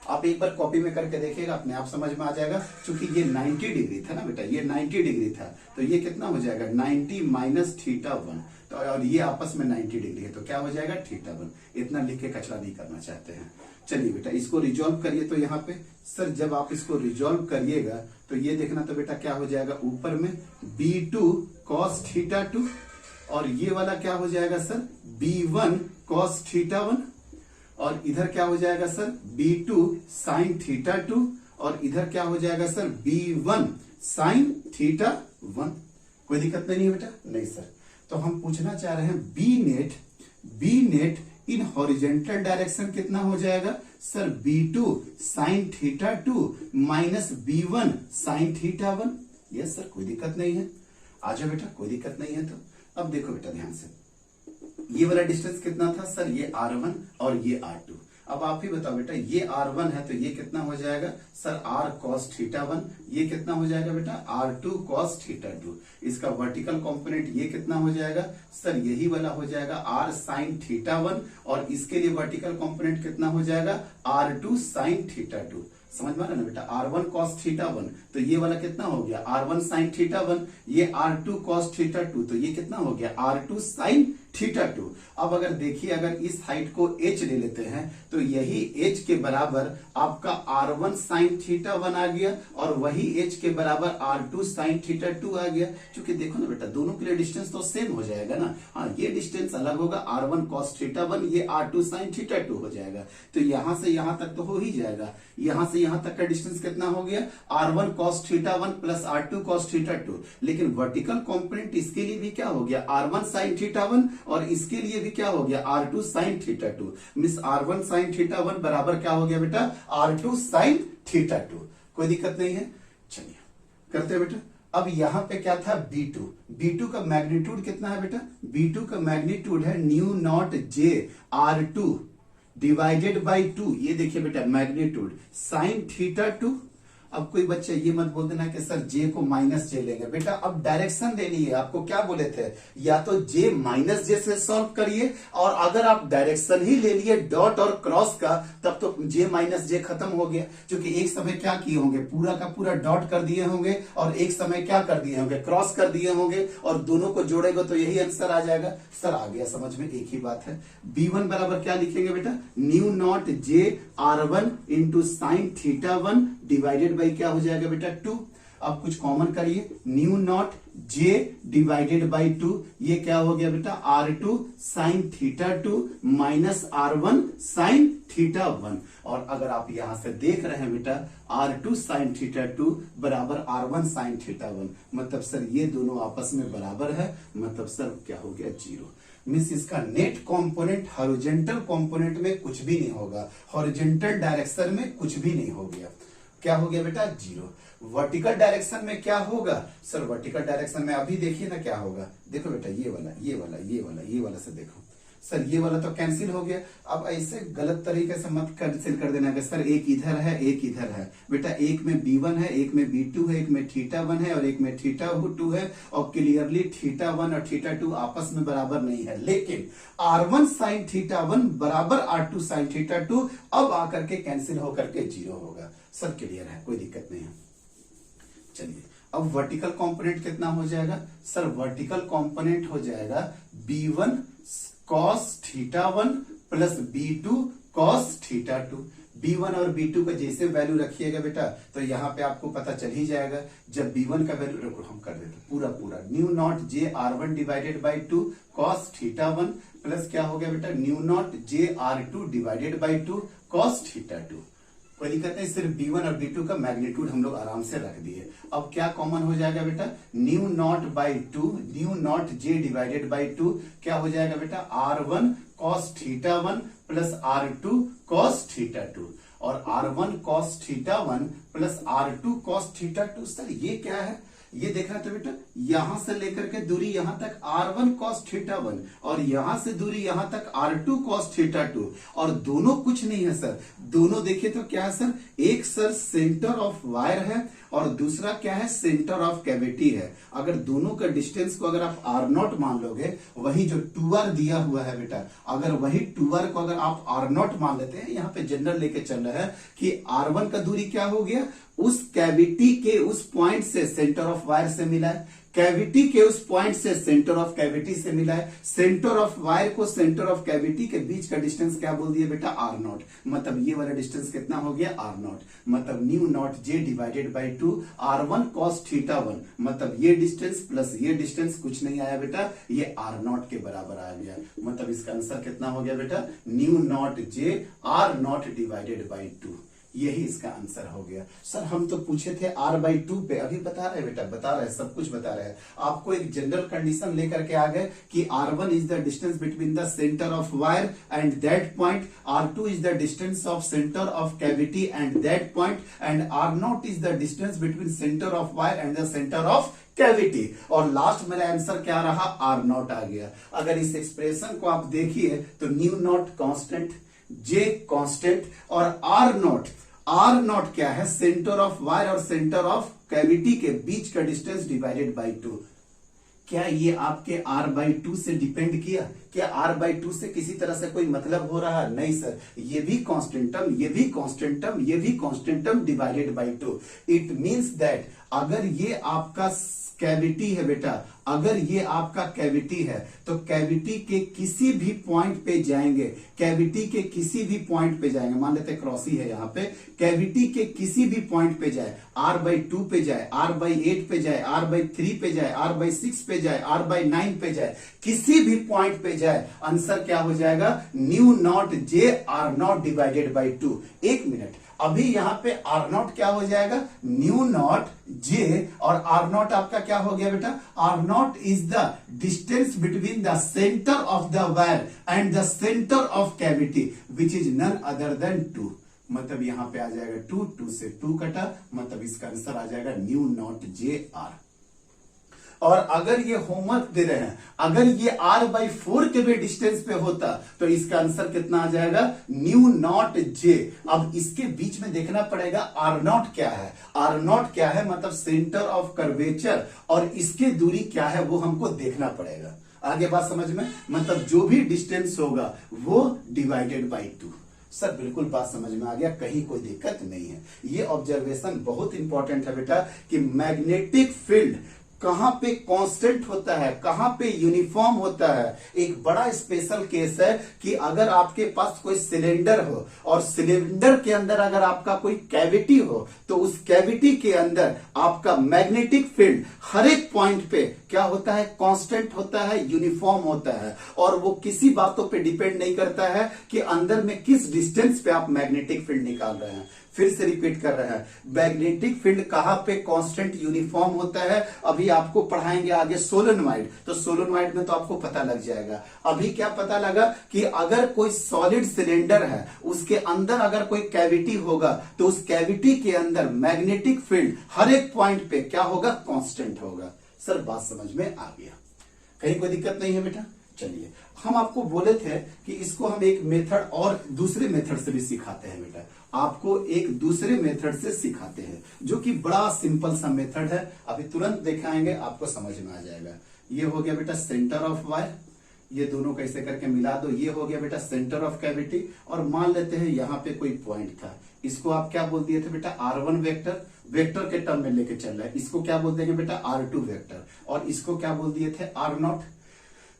A: आप एक बार कॉपी में करके देखिएगा, अपने आप समझ में आ जाएगा। क्योंकि ये 90 डिग्री था ना बेटा, ये 90 डिग्री था, तो ये कितना हो जाएगा 90 माइनस θ1, तो और ये आपस में 90 डिग्री है, तो क्या हो जाएगा θ1। इतना लिख के कचरा नहीं करना चाहते हैं। चलिए बेटा इसको रिजॉल्व करिए। तो यहाँ पे सर जब आप इसको रिजॉल्व करिएगा तो ये देखना तो बेटा क्या हो जाएगा, ऊपर में B2 cos θ2, और ये वाला क्या हो जाएगा सर B1 cos θ1, और इधर क्या हो जाएगा सर B2 sin θ2, और इधर क्या हो जाएगा सर B1 sin θ1। कोई दिक्कत नहीं है बेटा, नहीं सर। तो हम पूछना चाह रहे हैं B net in horizontal direction कितना हो जाएगा sir B2 sin θ2 minus B1 sin θ1। Yes sir, कोई दिक्कत नहीं है, आ जाओ बेटा, कोई दिक्कत नहीं है। तो अब देखो बेटा ध्यान से, ये वाला डिस्टेंस कितना था सर, ये R1 और ये R2। अब आप ही बताओ बेटा, ये R1 है तो ये कितना हो जाएगा सर R cos θ1, ये कितना हो जाएगा बेटा R2 cos θ2। इसका वर्टिकल कंपोनेंट ये कितना हो जाएगा सर, यही वाला हो जाएगा R sin θ1, और इसके लिए वर्टिकल कंपोनेंट कितना हो जाएगा R2 sin θ2। समझ में आ रहा ना बेटा, R1 cos θ1 तो ये वाला कितना हो गया R1 sin θ1, ये R2 cos θ2 तो ये कितना हो गया R2 sin थीटा 2। अब अगर देखिए, अगर इस हाइट को h ले लेते हैं तो यही h के बराबर आपका r1 साइन थीटा 1 आ गया और वही h के बराबर r2 साइन थीटा 2 आ गया। क्योंकि देखो ना बेटा, दोनों के लिए डिस्टेंस तो सेम हो जाएगा ना। हाँ, ये डिस्टेंस अलग होगा, r1 cos थीटा 1, ये r2 साइन थीटा 2 हो जाएगा। तो यहां से यहां तक तो हो ही जाएगा। यहां से यहां तक का डिस्टेंस कितना हो गया, r1 cos theta 1 plus r2 cos theta 2। लेकिन वर्टिकल कॉम्पोनेंट इसके लिए भी क्या हो गया, r1 साइन थीटा 1 और इसके लिए भी क्या हो गया, r2 sine theta 2। Miss r1 sine theta 1 बराबर क्या हो गया बेटा, r2 साइन थीटा 2। कोई दिक्कत नहीं है, चलिए करते हैं बेटा। अब यहां पे क्या था, b2। b2 का मैग्नीट्यूड कितना है बेटा, b2 का मैग्नीट्यूड है mu naught J r2 divided by 2। ये देखिए बेटा, मैग्नीट्यूड साइन थीटा 2। अब कोई बच्चा ये मत बोल देना कि सर जे को माइनस जे लेंगे। बेटा अब डायरेक्शन लेनी है, आपको क्या बोले थे, या तो जे माइनस जे से सॉल्व करिए, और अगर आप डायरेक्शन ही ले लिए डॉट और क्रॉस का, तब तो जे माइनस जे खत्म हो गया। क्योंकि एक समय क्या किए होंगे, पूरा का पूरा डॉट कर दिए होंगे और एक समय क्या कर दिए होंगे, क्रॉस कर दिए होंगे, और दोनों को जोड़ेगा तो यही आंसर आ जाएगा। सर आ गया समझ में, एक ही बात है। b1 बराबर क्या लिखेंगे बेटा, mu naught J r1 into sine theta 1 divided by क्या हो जाएगा बेटा 2। अब कुछ कॉमन करिए, new naught J divided by 2, ये क्या हो गया बेटा, r2 sine theta 2 minus r1 sine theta 1। और अगर आप यहां से देख रहे हैं बेटा, r2 साइन थीटा 2 बराबर r1 साइन थीटा 1, मतलब सर ये दोनों आपस में बराबर है, मतलब सर क्या हो गया, 0। मीन्स इसका नेट कंपोनेंट हॉरिजॉन्टल कंपोनेंट में कुछ भी नहीं होगा, हॉरिजॉन्टल डायरेक्शन में कुछ भी नहीं हो गया। क्या हो गया बेटा, 0। वर्टिकल डायरेक्शन में क्या होगा, सर वर्टिकल डायरेक्शन में अभी देखिए ना क्या होगा। देखो बेटा, ये वाला ये वाला ये वाला ये वाला से देखो, सर ये वाला तो कैंसिल हो गया। अब ऐसे गलत तरीके से मत कैंसिल कर देना कि सर एक इधर है एक इधर है। बेटा एक में b1 है, एक में b2 है, एक में थीटा 1 है और एक में थीटा 2 है, और क्लियरली थीटा 1 और थीटा 2 आपस में बराबर नहीं है। लेकिन r1 साइन थीटा 1 बराबर r2 साइन थीटा 2 अब आकर के कैंसिल होकर के 0 होगा। सर क्लियर है, कोई दिक्कत नहीं है। चलिए अब वर्टिकल कंपोनेंट कितना हो जाएगा, सर वर्टिकल कंपोनेंट हो जाएगा b1 cos theta 1 plus b2 cos theta 2। b1 और b2 का जैसे वैल्यू रखिएगा बेटा, तो यहाँ पे आपको पता चल ही जाएगा। जब b1 का वैल्यू रखो, हम कर देते पूरा पूरा new naught J r1 divided by 2 cos theta 1 plus क्या हो गया बेटा, mu naught J r2 divided by 2 cos theta 2। कोई दिक्कत नहीं, सिर्फ b1 और b2 का मैग्नीट्यूड हम लोग आराम से रख दिए। अब क्या कॉमन हो जाएगा बेटा, mu naught by 2, new naught J divided by 2 क्या हो जाएगा बेटा, r1 cos theta 1 plus r2 cos theta 2, और r1 cos theta 1 plus r2 cos theta 2। Sir ये क्या है, ये देखना तो बेटा, यहां से लेकर के दूरी यहां तक r1 cos थीटा 1 और यहां से दूरी यहां तक r2 cos थीटा 2, और दोनों कुछ नहीं है सर, दोनों देखिए तो क्या है सर, एक सर सेंटर ऑफ वायर है और दूसरा क्या है, सेंटर ऑफ कैविटी है। अगर दोनों का डिस्टेंस को अगर आप r0 मान लोगे, वही जो 2r दिया हुआ है बेटा, अगर वही 2r को अगर आप r0 मान लेते हैं, यहाँ पे जनरल लेके चल रहा है कि r1 का दूरी क्या हो गया, उस कैविटी के उस पॉइंट से सेंटर ऑफ वायर से मिला है, कैविटी के उस पॉइंट से सेंटर ऑफ कैविटी से मिला है, सेंटर ऑफ वायर को सेंटर ऑफ कैविटी के बीच का डिस्टेंस क्या बोल दिया बेटा, r0। मतलब ये वाला डिस्टेंस कितना हो गया, r0। मतलब mu naught J divided by 2 r1 cos theta 1, मतलब ये डिस्टेंस प्लस ये डिस्टेंस कुछ नहीं आया बेटा, ये r0 के बराबर आ गया। मतलब इसका आंसर कितना हो गया बेटा, mu naught J r0 divided by 2, यही इसका आंसर हो गया। सर हम तो पूछे थे r/2 पे, अभी बता रहे बेटा, बता रहे सब कुछ बता रहे हैं। आपको एक जनरल कंडीशन लेकर के आ गए कि r1 is the distance between the centre of wire and that point, r2 is the distance of centre of cavity and that point, and r0 is the distance between centre of wire and the centre of cavity, और लास्ट मेरा आंसर क्या रहा, r0 आ गया। अगर इस एक्सप्रेशन को आप देखिए तो mu not constant, J constant, और r0 क्या है, सेंटर ऑफ वायर और सेंटर ऑफ कैविटी के बीच का डिस्टेंस डिवाइडेड बाई 2। क्या ये आपके r/2 से डिपेंड किया, क्या r/2 से किसी तरह से कोई मतलब हो रहा है, नहीं सर, ये भी कांस्टेंट टर्म, ये भी कांस्टेंट टर्म, ये भी constant term divided by 2। It means that अगर ये आपका कैविटी है बेटा, अगर ये आपका कैविटी है तो कैविटी के किसी भी पॉइंट पे जाएंगे, कैविटी के किसी भी पॉइंट पे जाएंगे, मान लेते क्रॉसी है यहाँ पे, कैविटी के किसी भी पॉइंट पे जाए, r/2 पे जाए, r/8 पे जाए, r/3 पे जाए, r/6 पे जाए, r/9 पे जाए, किसी भी पॉइंट पे जाए, आंसर क्या हो जाएगा, mu naught J are not divided by 2। एक मिनट, अभी यहां पे आर नॉट क्या हो जाएगा, न्यू नॉट जे, और आर नॉट आपका क्या हो गया बेटा, R naught is the distance between the centre of the wire and the centre of cavity which is none other than 2। मतलब यहां पे आ जाएगा 2, 2 से 2 कटा, मतलब इसका आंसर आ जाएगा न्यू नॉट जे आर। और अगर ये होमवर्क दे रहे हैं, अगर ये r/4 के भी डिस्टेंस पे होता तो इसका आंसर कितना आ जाएगा, न्यू नॉट जे। अब इसके बीच में देखना पड़ेगा आर नॉट क्या है, आर नॉट क्या है मतलब सेंटर ऑफ कर्वेचर, और इसकी दूरी क्या है वो हमको देखना पड़ेगा। आगे बात समझ में, मतलब जो भी डिस्टेंस होगा वो डिवाइडेड बाई 2। सर बिल्कुल बात समझ में आ गया, कहीं कोई दिक्कत नहीं है। ये ऑब्जर्वेशन बहुत इंपॉर्टेंट है बेटा कि मैग्नेटिक फील्ड कहां पे कांस्टेंट होता है, कहां पे यूनिफॉर्म होता है। एक बड़ा स्पेशल केस है कि अगर आपके पास कोई सिलेंडर हो और सिलेंडर के अंदर अगर आपका कोई कैविटी हो तो उस कैविटी के अंदर आपका मैग्नेटिक फील्ड हर एक पॉइंट पे क्या होता है, कांस्टेंट होता है, यूनिफॉर्म होता है, और वो किसी बातों पे डिपेंड नहीं करता है कि अंदर में किस डिस्टेंस पे आप मैग्नेटिक फील्ड निकाल रहे हैं। फिर से रिपीट कर रहे हैं, मैग्नेटिक फील्ड कहां पे कांस्टेंट यूनिफॉर्म होता है, अभी आपको पढ़ाएंगे आगे सोलेनोइड, तो सोलेनोइड में तो आपको पता लग जाएगा। अभी क्या पता लगा कि अगर कोई सॉलिड सिलेंडर है उसके अंदर अगर कोई कैविटी होगा तो उस कैविटी के अंदर मैग्नेटिक फील्ड हर एक पॉइंट पे क्या होगा, कांस्टेंट होगा। सर बात समझ में आ गया, कहीं कोई दिक्कत नहीं है बेटा। चलिए, हम आपको बोले थे कि इसको हम एक मेथड और दूसरे मेथड से भी सिखाते हैं बेटा, आपको एक दूसरे मेथड से सिखाते हैं जो कि बड़ा सिंपल सा मेथड है। अभी तुरंत दिखाएंगे, आपको समझ में आ जाएगा। ये हो गया बेटा सेंटर ऑफ वायर, ये दोनों कैसे करके मिला दो, ये हो गया बेटा सेंटर ऑफ कैविटी, और मान लेते हैं यहाँ पे कोई पॉइंट था, इसको आप क्या बोल दिए थे बेटा, r1 वेक्टर, वेक्टर के टर्म में लेके चल रहा है, इसको क्या बोल देंगे बेटा, r2 वेक्टर, और इसको क्या बोल दिए थे, r0।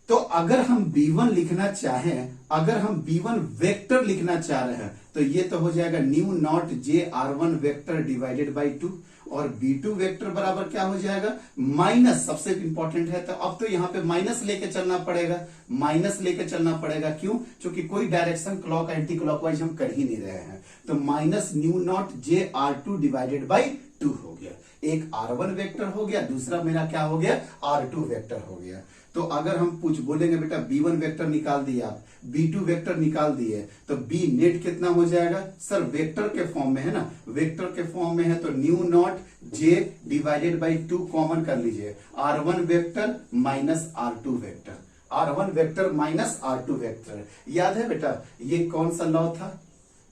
A: तो अगर हम B1 लिखना चाहें, अगर हम B1 वेक्टर लिखना चाह रहे हैं तो ये तो हो जाएगा mu naught J r1 vector divided by 2, और B2 वेक्टर बराबर क्या हो जाएगा, माइनस, सबसे इंपॉर्टेंट है तो अब तो यहाँ पे माइनस लेके चलना पड़ेगा, माइनस लेके चलना पड़ेगा। क्यों, क्योंकि कोई डायरेक्शन क्लॉक एंटी क्लॉकवाइज हम कर ही नहीं रहे हैं, तो minus mu naught J r2 divided by 2 हो गया। एक r1 वेक्टर हो गया, दूसरा मेरा क्या हो गया, r2 वेक्टर हो गया। तो अगर हम कुछ बोलेंगे बेटा B1 वेक्टर निकाल दिए आप, B2 वेक्टर निकाल दिए, तो B नेट कितना हो जाएगा, सर वेक्टर के फॉर्म में है ना, वेक्टर के फॉर्म में है तो mu naught J divided by 2 common कर लीजिए, r1 vector minus r2 vector, r1 vector minus r2 vector. याद है बेटा ये कौन सा लॉ था,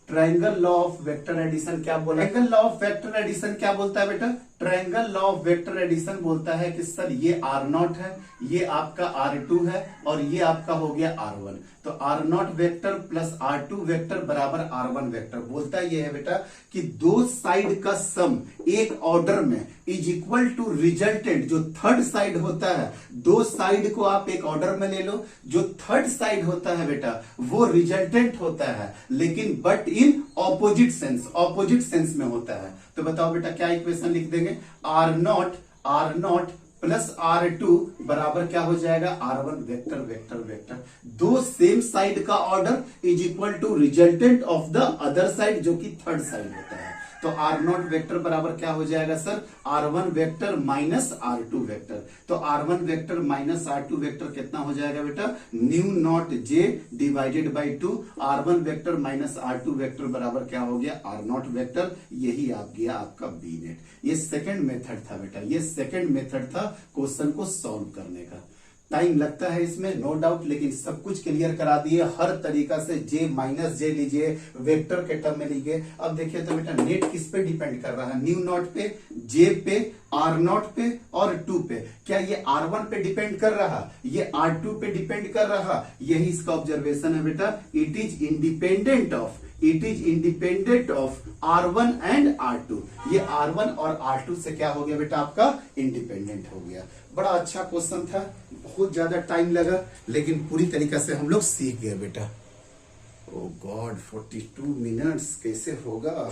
A: triangle law of vector addition क्या बोला, triangle law of vector addition क्या बोलता है बेटा, triangle law of vector addition बोलता है कि सर ये r0 है, ये आपका r2 है, और ये आपका हो गया r1, तो r0 vector plus r2 vector बराबर r1 वेक्टर। बोलता ये है बेटा कि दो साइड का सम एक ऑर्डर में इज इक्वल टू रिजल्टेंट, जो थर्ड साइड होता है, दो साइड को आप एक ऑर्डर में ले लो, जो थर्ड साइड होता है बेटा वो रिजल्टेंट होता है, लेकिन but in opposite sense, opposite sense में होता है। तो बताओ बेटा क्या इक्वेशन लिख देंगे, r0 प्लस r2 बराबर क्या हो जाएगा, r1 वेक्टर वेक्टर वेक्टर, दो सेम साइड का order is equal to resultant of the other side जो कि थर्ड साइड होता है। तो r0 वेक्टर बराबर क्या हो जाएगा sir, r1 vector minus r2 vector, तो r1 vector minus r2 vector कितना हो जाएगा बेटा, mu naught j divided by 2, r1 vector minus r2 vector बराबर क्या हो गया, r0 वेक्टर। यही आप गया आपका बी नेट। ये सेकंड मेथड था बेटा, ये सेकंड मेथड था क्वेश्चन को सॉल्व करने का। टाइम लगता है इसमें नो डाउट, लेकिन सब कुछ क्लियर करा दिए हर तरीका से। जे माइनस जे लीजिए, वेक्टर के टर्म में लीजिए। अब देखिए तो बेटा नेट किस पे डिपेंड कर रहा है, न्यू नॉट पे, जे पे, r0 पे और 2 पे। क्या ये r1 पे डिपेंड कर रहा, ये r2 पे डिपेंड कर रहा, यही इसका ऑब्जर्वेशन है बेटा। It is independent of, it is independent of R1 and R2। ये R1 और R2 से क्या हो गया बेटा, आपका इंडिपेंडेंट हो गया। बड़ा अच्छा क्वेश्चन था, बहुत ज्यादा टाइम लगा, लेकिन पूरी तरीके से हम लोग सीख गए बेटा। ओ गॉड 42 मिनट्स कैसे होगा।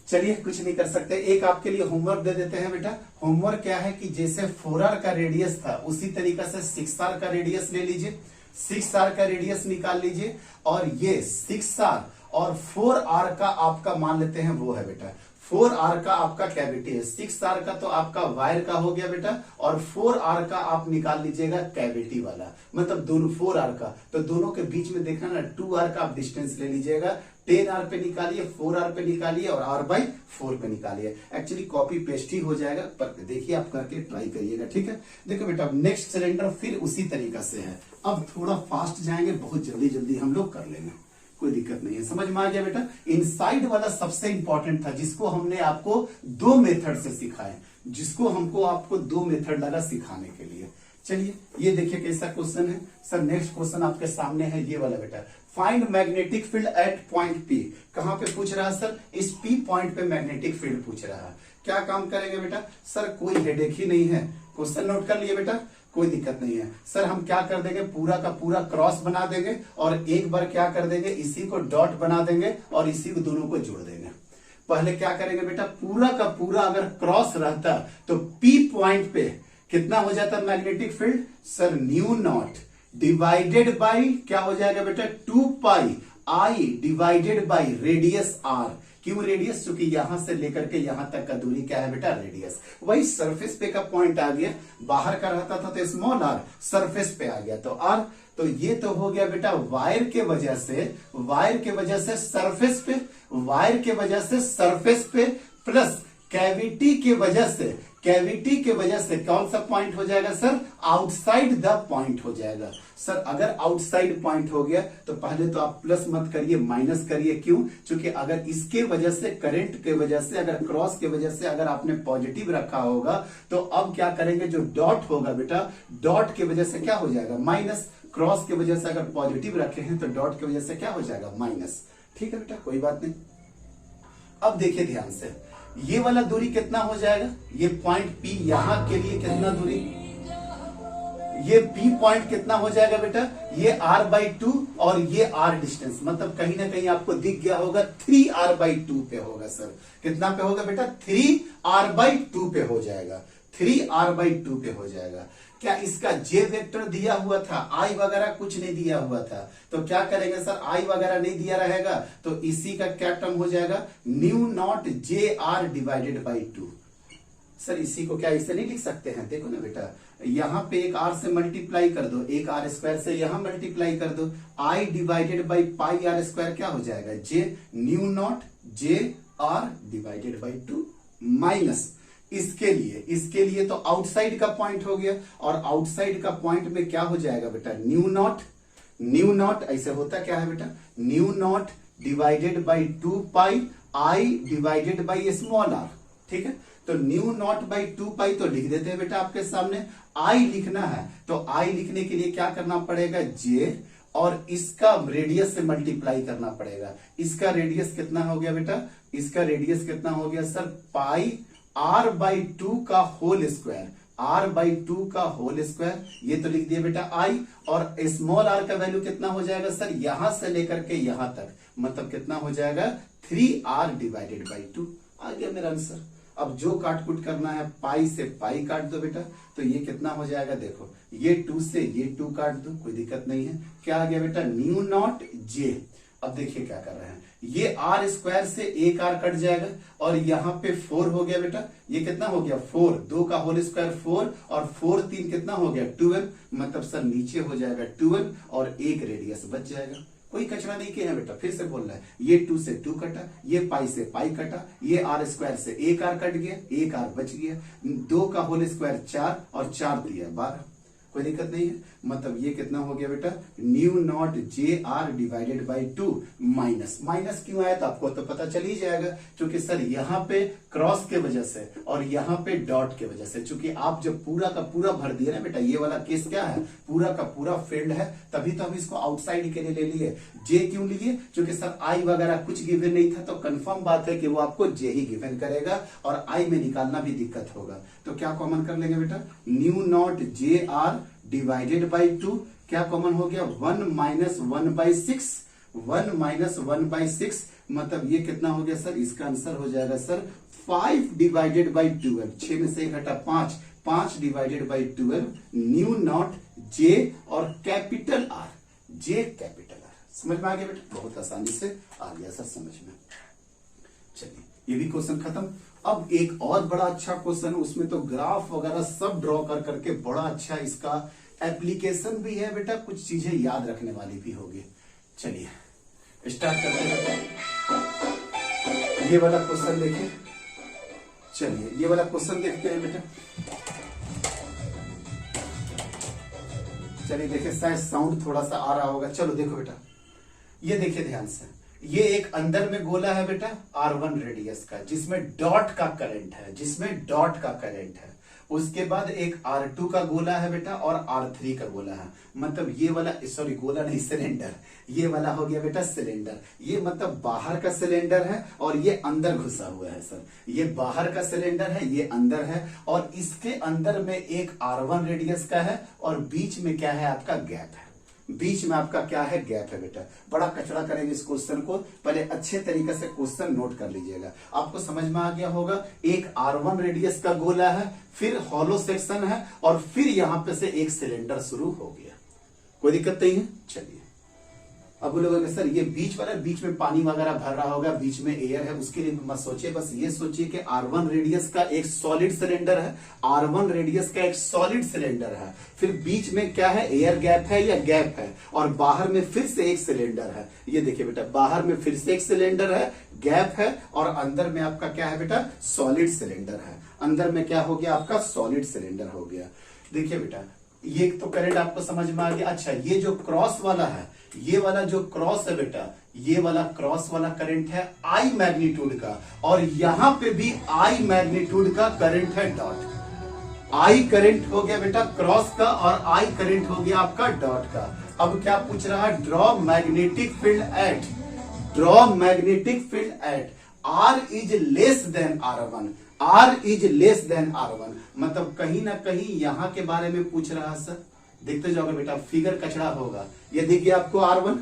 A: चलिए कुछ नहीं कर सकते, एक आपके लिए होमवर्क दे देते हैं बेटा। होमवर्क क्या है कि जैसे 4R का रेडियस था उसी तरीका से 6R का रेडियस ले लीजिए, 6R का रेडियस निकाल लीजिए, और ये 6R और 4R का आपका मान लेते हैं वो है बेटा, 4R का आपका कैविटी है, 6R का तो आपका वायर का हो गया बेटा, और 4R का आप निकाल लीजिएगा कैविटी वाला, मतलब दोनों 4R का, तो दोनों के बीच में देखना ना 2R का आप डिस्टेंस ले लीजिएगा, 10R पे निकालिए, 4R पे निकालिए और R/4 पे निकालिए। एक्चुअली कॉपी पेस्ट ही हो जाएगा, पर देखिए आप करके ट्राई करिएगा, ठीक है। देखो बेटा अब नेक्स्ट सिलेंडर फिर उसी तरीका से है, अब थोड़ा फास्ट जाएंगे, बहुत जल्दी जल्दी हम लोग कर लेंगे, कोई दिक्कत नहीं है। समझ में आ गया बेटा। इनसाइड वाला सबसे इंपॉर्टेंट था, जिसको हमने आपको 2 मेथड से सिखाए, जिसको हमको आपको 2 मेथड लगा सिखाने के लिए। चलिए ये देखिए कैसा क्वेश्चन है सर। नेक्स्ट क्वेश्चन आपके सामने है ये वाला बेटा, find magnetic field at point P। कहां पे पूछ रहा है सर, इस P पॉइंट पे मैग्नेटिक फील्ड पूछ रहा है। क्या काम करेंगे बेटा, सर कोई हेडेक ही नहीं है, क्वेश्चन नोट कर लिए बेटा, कोई दिक्कत नहीं है। सर हम क्या कर देंगे, पूरा का पूरा क्रॉस बना देंगे, और एक बार क्या कर देंगे, इसी को डॉट बना देंगे और इसी को दोनों को जोड़ देंगे। पहले क्या करेंगे बेटा, पूरा का पूरा अगर क्रॉस रहता तो P पॉइंट पे कितना हो जाता magnetic field, sir new naught divided by क्या हो जाएगा बेटा, 2πI divided by radius R। क्यों रेडियस, क्योंकि यहां से लेकर के यहां तक का दूरी क्या है बेटा, रेडियस। वही सरफेस पे का पॉइंट आ गया, बाहर का रहता था तो स्मॉल r, सरफेस पे आ गया तो r। तो ये तो हो गया बेटा वायर के वजह से सरफेस पे, वायर के वजह से सरफेस पे, प्लस कैविटी के वजह से कौन सा पॉइंट हो जाएगा सर, आउटसाइड द पॉइंट हो जाएगा। सर अगर आउटसाइड पॉइंट हो गया तो पहले तो आप प्लस मत करिए, माइनस करिए। क्यों, क्योंकि अगर इसके वजह से, करंट के वजह से, अगर क्रॉस के वजह से अगर आपने पॉजिटिव रखा होगा तो अब क्या करेंगे, जो डॉट होगा बेटा, डॉट के वजह से क्या हो जाएगा माइनस, क्रॉस के वजह से अगर पॉजिटिव रखे हैं तो डॉट की वजह से क्या हो जाएगा माइनस। ठीक है बेटा, कोई बात नहीं। अब देखिए ध्यान से, ये वाला दूरी कितना हो जाएगा, ये पॉइंट P यहां के लिए कितना दूरी, ये P पॉइंट कितना हो जाएगा बेटा, ये R/2 और ये R डिस्टेंस, मतलब कहीं ना कहीं आपको दिख गया होगा 3R/2 पे होगा। सर कितना पे होगा बेटा, 3R/2 पे हो जाएगा, 3R/2 पे हो जाएगा। क्या इसका J वेक्टर दिया हुआ था, I वगैरह कुछ नहीं दिया हुआ था, तो क्या करेंगे सर, I वगैरह नहीं दिया रहेगा तो इसी का क्या टर्म हो जाएगा, mu not JR divided by 2। Sir इसी को क्या इसे नहीं लिख सकते हैं, देखो ना बेटा, यहां पे एक R से मल्टीप्लाई कर दो, एक R² से यहां मल्टीप्लाई कर दो, I डिवाइडेड बाई πr² क्या हो जाएगा, J new not JR divided by 2 minus इसके लिए तो आउटसाइड का पॉइंट हो गया, और आउटसाइड का पॉइंट में क्या हो जाएगा बेटा, न्यू नॉट ऐसे होता क्या है बेटा, mu naught divided by 2πI divided by small r। ठीक है, तो न्यू नॉट बाई 2π तो लिख देते हैं बेटा, आपके सामने I लिखना है तो I लिखने के लिए क्या करना पड़ेगा, J और इसका रेडियस से मल्टीप्लाई करना पड़ेगा। इसका रेडियस कितना हो गया बेटा, इसका रेडियस कितना हो गया सर, पाई R/2 का होल स्क्वायर, R/2 का होल स्क्वायर, ये तो लिख दिया बेटा I, और स्मॉल r का वैल्यू कितना हो जाएगा सर, यहां से लेकर के यहां तक, मतलब कितना हो जाएगा 3R डिवाइडेड बाई 2। आ गया मेरा आंसर। अब जो काट कुट करना है, पाई से पाई काट दो बेटा, तो ये कितना हो जाएगा, देखो ये 2 से ये 2 काट दो, कोई दिक्कत नहीं है। क्या आ गया बेटा, न्यू नॉट J। अब देखिए क्या कर रहे हैं, ये R² से एक R कट जाएगा, और यहां पे 4 हो गया बेटा, ये कितना हो गया 4, 2 का होल स्क्वायर 4, और 4 3 कितना हो गया 12, मतलब सर नीचे हो जाएगा 12 और एक रेडियस बच जाएगा। कोई कचरा नहीं किया है बेटा, फिर से बोल रहा है, ये 2 से 2 कटा, ये पाई से पाई कटा, ये R² से एक R कट गया, एक R बच गया, 2 का होल स्क्वायर 4 और 4 दिया 12। कोई दिक्कत नहीं है। मतलब ये कितना हो गया बेटा, mu naught J R divided by 2 minus, minus क्यों आया तो आपको तो पता चल ही जाएगा, क्योंकि सर यहाँ पे क्रॉस के वजह से और यहाँ पे डॉट के वजह से, क्योंकि आप जब पूरा का पूरा भर दिए ना बेटा, ये वाला केस क्या है, पूरा का पूरा फील्ड है, तभी तो हम इसको आउटसाइड के लिए ले लिए। जे क्यों लिए, क्योंकि सर आई वगैरह कुछ गिवन नहीं था, तो कंफर्म बात है कि वो आपको जे ही गिवन करेगा और आई में निकालना भी दिक्कत होगा। तो क्या कॉमन कर लेंगे बेटा, mu naught J R divided by 2, क्या कॉमन हो गया, 1 माइनस 1/6, 1 माइनस 1/6, मतलब ये कितना हो गया सर, इसका आंसर हो जाएगा सर 5 डिवाइडेड बाई 12, 6 में से 1 घटा 5, 5 डिवाइडेड बाई 12, न्यू नॉट जे और capital R, J capital R. समझ में आ गया बेटा, बहुत आसानी से आ गया सर समझ में। चलिए ये भी क्वेश्चन खत्म। अब एक और बड़ा अच्छा क्वेश्चन, उसमें तो ग्राफ वगैरह सब ड्रॉ कर करके बड़ा अच्छा इसका एप्लीकेशन भी है बेटा, कुछ चीजें याद रखने वाली भी होगी। चलिए स्टार्ट करते हैं। ये वाला क्वेश्चन देखिए, चलिए ये वाला क्वेश्चन देखते हैं बेटा। चलिए देखिए, शायद साउंड थोड़ा सा आ रहा होगा। चलो देखो बेटा, ये देखिए ध्यान से, ये एक अंदर में गोला है बेटा R1 रेडियस का, जिसमें डॉट का करंट है, जिसमें डॉट का करंट है। उसके बाद एक R2 का गोला है बेटा और R3 का गोला है। मतलब ये वाला, सॉरी गोला नहीं, सिलेंडर, ये वाला हो गया बेटा सिलेंडर। ये मतलब बाहर का सिलेंडर है और ये अंदर घुसा हुआ है सर। ये बाहर का सिलेंडर है, ये अंदर है, और इसके अंदर में एक R1 रेडियस का है और बीच में क्या है आपका गैप है, बीच में आपका क्या है, गैप है बेटा। बड़ा कचरा करेंगे इस क्वेश्चन को, पहले अच्छे तरीके से क्वेश्चन नोट कर लीजिएगा, आपको समझ में आ गया होगा। एक R1 रेडियस का गोला है, फिर हॉलो सेक्शन है, और फिर यहां पे से एक सिलेंडर शुरू हो गया। कोई दिक्कत नहीं है। चलिए अब बोलोगे सर ये बीच वाला, बीच में पानी वगैरह भर रहा होगा, बीच में एयर है, उसके लिए मत सोचिए, बस ये सोचिए कि R1 रेडियस का एक सॉलिड सिलेंडर है, R1 रेडियस का एक सॉलिड सिलेंडर है, फिर बीच में क्या है, एयर गैप है या गैप है, और बाहर में फिर से एक सिलेंडर है। ये देखिए बेटा, बाहर में फिर से एक सिलेंडर है, गैप है, और अंदर में आपका क्या है बेटा, सॉलिड सिलेंडर है। अंदर में क्या हो गया आपका, सॉलिड सिलेंडर हो गया। देखिए बेटा, ये तो करंट आपको समझ में आ गया। अच्छा, ये जो क्रॉस वाला है, ये वाला जो क्रॉस है बेटा, ये वाला क्रॉस वाला करंट है आई मैग्नीट्यूड का, और यहां पे भी आई मैग्नीट्यूड का करंट है डॉट। आई करंट हो गया बेटा क्रॉस का, और आई करंट हो गया आपका डॉट का। अब क्या पूछ रहा है, draw magnetic field at, draw magnetic field at R is less than R1, R is less than R1। मतलब कहीं ना कहीं यहां के बारे में पूछ रहा है सर। देखते जाओगे बेटा, फिगर कचड़ा होगा। ये दिख गया आपको R1,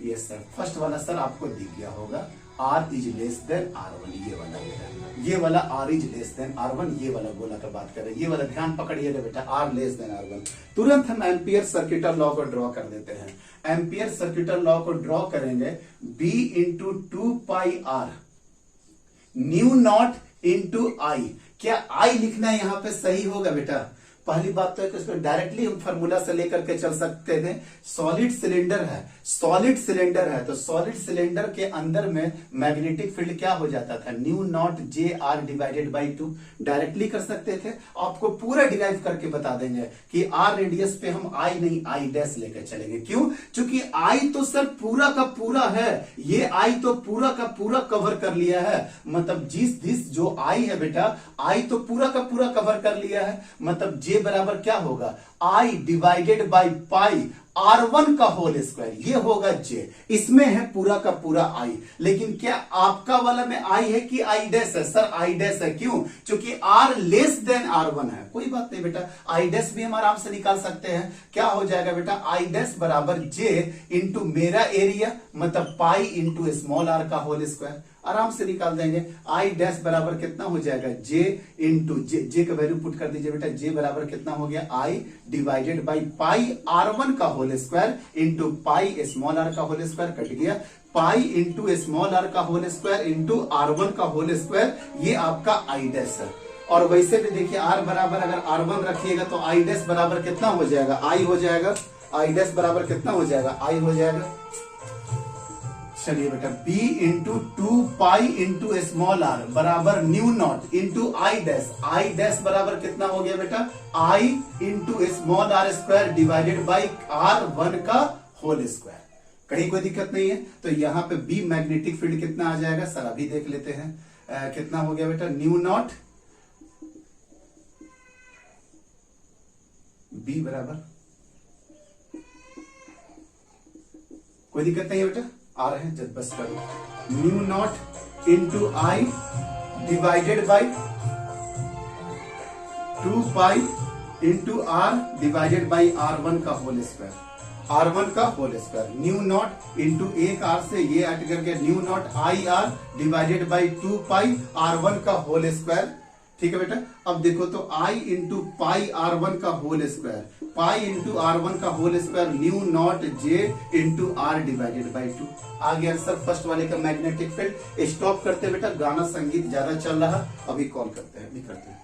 A: यस सर, फर्स्ट वाला सर आपको दिख गया होगा, R is less than R1, ये वाला बेटा, ये वाला R is less than R1, ये वाला गोला का बात कर रहे हैं, ये वाला ध्यान पकड़िएगा बेटा, R लेस देन R1। तुरंत हम एम्पियर सर्किटल लॉ को ड्रॉ कर देते हैं। एम्पियर सर्किटल लॉ को ड्रॉ करेंगे, B into 2πr mu naught into I. क्या आई लिखना यहां पे सही होगा बेटा? पहली बात तो है कि उसमें डायरेक्टली हम फार्मूला से लेकर के चल सकते थे। सॉलिड सिलेंडर है, सॉलिड सिलेंडर है, तो सॉलिड सिलेंडर के अंदर में मैग्नेटिक फील्ड क्या हो जाता था, mu naught J R divided by 2। Directly कर सकते थे, आपको पूरा डिराइव करके बता देंगे कि आर रेडियस पे हम आई नहीं आई डैश लेकर चलेंगे। क्यों? क्योंकि आई तो सर पूरा का पूरा है, ये आई तो पूरा का पूरा कवर कर लिया है। मतलब जिस जो आई है बेटा, आई तो पूरा का पूरा कवर कर लिया है। मतलब जे बराबर क्या होगा, आई डिवाइडेड बाई पाई R1 का होल स्क्वायर, ये होगा जे। इसमें है पूरा का पूरा आई, लेकिन क्या आपका वाला में आई है कि आई डैश है? सर आई डैश है। क्यों? क्योंकि R लेस देन R1 है। कोई बात नहीं बेटा, आई डैश भी हम आराम से निकाल सकते हैं। क्या हो जाएगा बेटा, आई डैश बराबर जे इंटू मेरा एरिया, मतलब पाई इंटू स्मॉल r का होल स्क्वायर। आराम से निकाल देंगे। आई डैश बराबर कितना हो जाएगा, जे इंटू जे का वैल्यू पुट कर दीजिए बेटा, जे बराबर कितना हो गया, आई डिवाइडेड बाई पाई R1 का whole square into pi small r का होल स्क्वायर, कट गया। पाई इंटू स्मॉल r का होल स्क्वायर इंटू R1 का होल स्क्वायर, ये आपका आई डैश है। और वैसे भी देखिए, R बराबर अगर R1 रखिएगा तो आई डैश बराबर कितना हो जाएगा, आई हो जाएगा। आई डैश बराबर कितना हो जाएगा, आई हो जाएगा। चलिए बेटा, b into 2 pi into small r बराबर new naught into I dash. I dash बराबर कितना हो गया बेटा, i into small r square divided by r1 का होल स्क्वायर। कहीं कोई दिक्कत नहीं है। तो यहाँ पे b मैग्नेटिक फील्ड कितना आ जाएगा सर, अभी देख लेते हैं। कितना हो गया बेटा, न्यू नॉट b बराबर, कोई दिक्कत नहीं है बेटा, आ रहे हैं जब बस करो, mu naught into I divided by 2 pi into R divided by r1 का होल स्क्वायर। r1 का whole square, mu naught into एक r से ये हट करके mu naught I R divided by 2 pi r1 का होल स्क्वायर। ठीक है बेटा, अब देखो तो i इंटू पाई r1 का होल स्क्वायर, पाई इंटू r1 का whole square mu naught j into R divided by 2। आ गया आंसर फर्स्ट वाले का मैग्नेटिक फील्ड। स्टॉप करते बेटा, गाना संगीत ज्यादा चल रहा, अभी कॉल करते हैं, अभी करते हैं।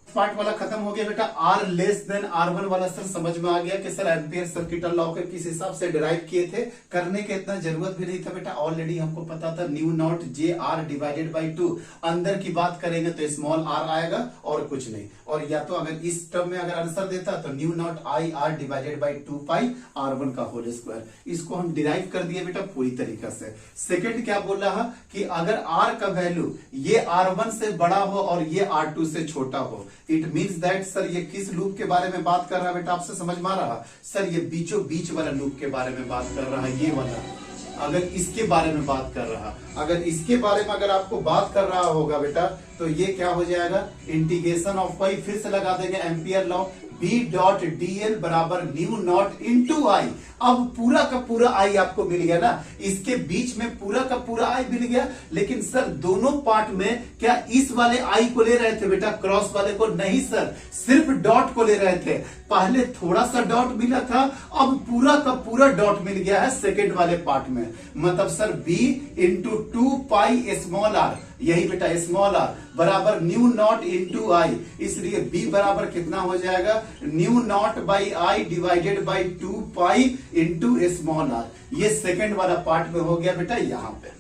A: पार्ट वाला खत्म हो गया बेटा। r लेस देन r1 वाला सर समझ में आ गया कि सर एम्पियर सर्किटल लॉ के किस हिसाब से डिराइव किए थे, करने के इतना जरूरत भी नहीं था बेटा, ऑलरेडी हमको पता था mu naught J R divided by 2। अंदर की बात करेंगे तो स्मॉल r आएगा और कुछ नहीं, और या तो अगर इस टर्म में अगर आंसर देता तो mu naught I R divided by 2 pi r1 का होल स्क्वायर। इसको हम डिराइव कर दिए बेटा पूरी तरीके से। सेकंड क्या बोल रहा कि अगर r का वैल्यू ये r1 से बड़ा हो और ये r2 से छोटा हो, इट मीन्स दैट सर ये किस लूप के बारे में बात कर रहा है बेटा, आपसे समझ में आ रहा सर, ये बीचों बीच वाला लूप के बारे में बात कर रहा है, ये वाला। अगर इसके बारे में बात कर रहा, अगर इसके बारे में अगर आपको बात कर रहा होगा बेटा, तो ये क्या हो जाएगा, इंटीग्रेशन ऑफ पाई, फिर से लगा देंगे ampere law, b dot dl बराबर न्यू नॉट इंटू आई। अब पूरा का पूरा आई आपको मिल गया ना, इसके बीच में पूरा का पूरा आई मिल गया। लेकिन सर दोनों पार्ट में क्या इस वाले आई को ले रहे थे बेटा, क्रॉस वाले को नहीं सर, सिर्फ डॉट को ले रहे थे। पहले थोड़ा सा डॉट मिला था, अब पूरा का पूरा डॉट मिल गया है सेकेंड वाले पार्ट में। मतलब सर b इंटू 2 पाई स्मॉल r, यही बेटा स्मॉल r बराबर न्यू नॉट इंटू आई, इसलिए b बराबर कितना हो जाएगा, mu naught by I divided by 2 pi into small r। ये सेकंड वाला पार्ट में हो गया बेटा, यहां पे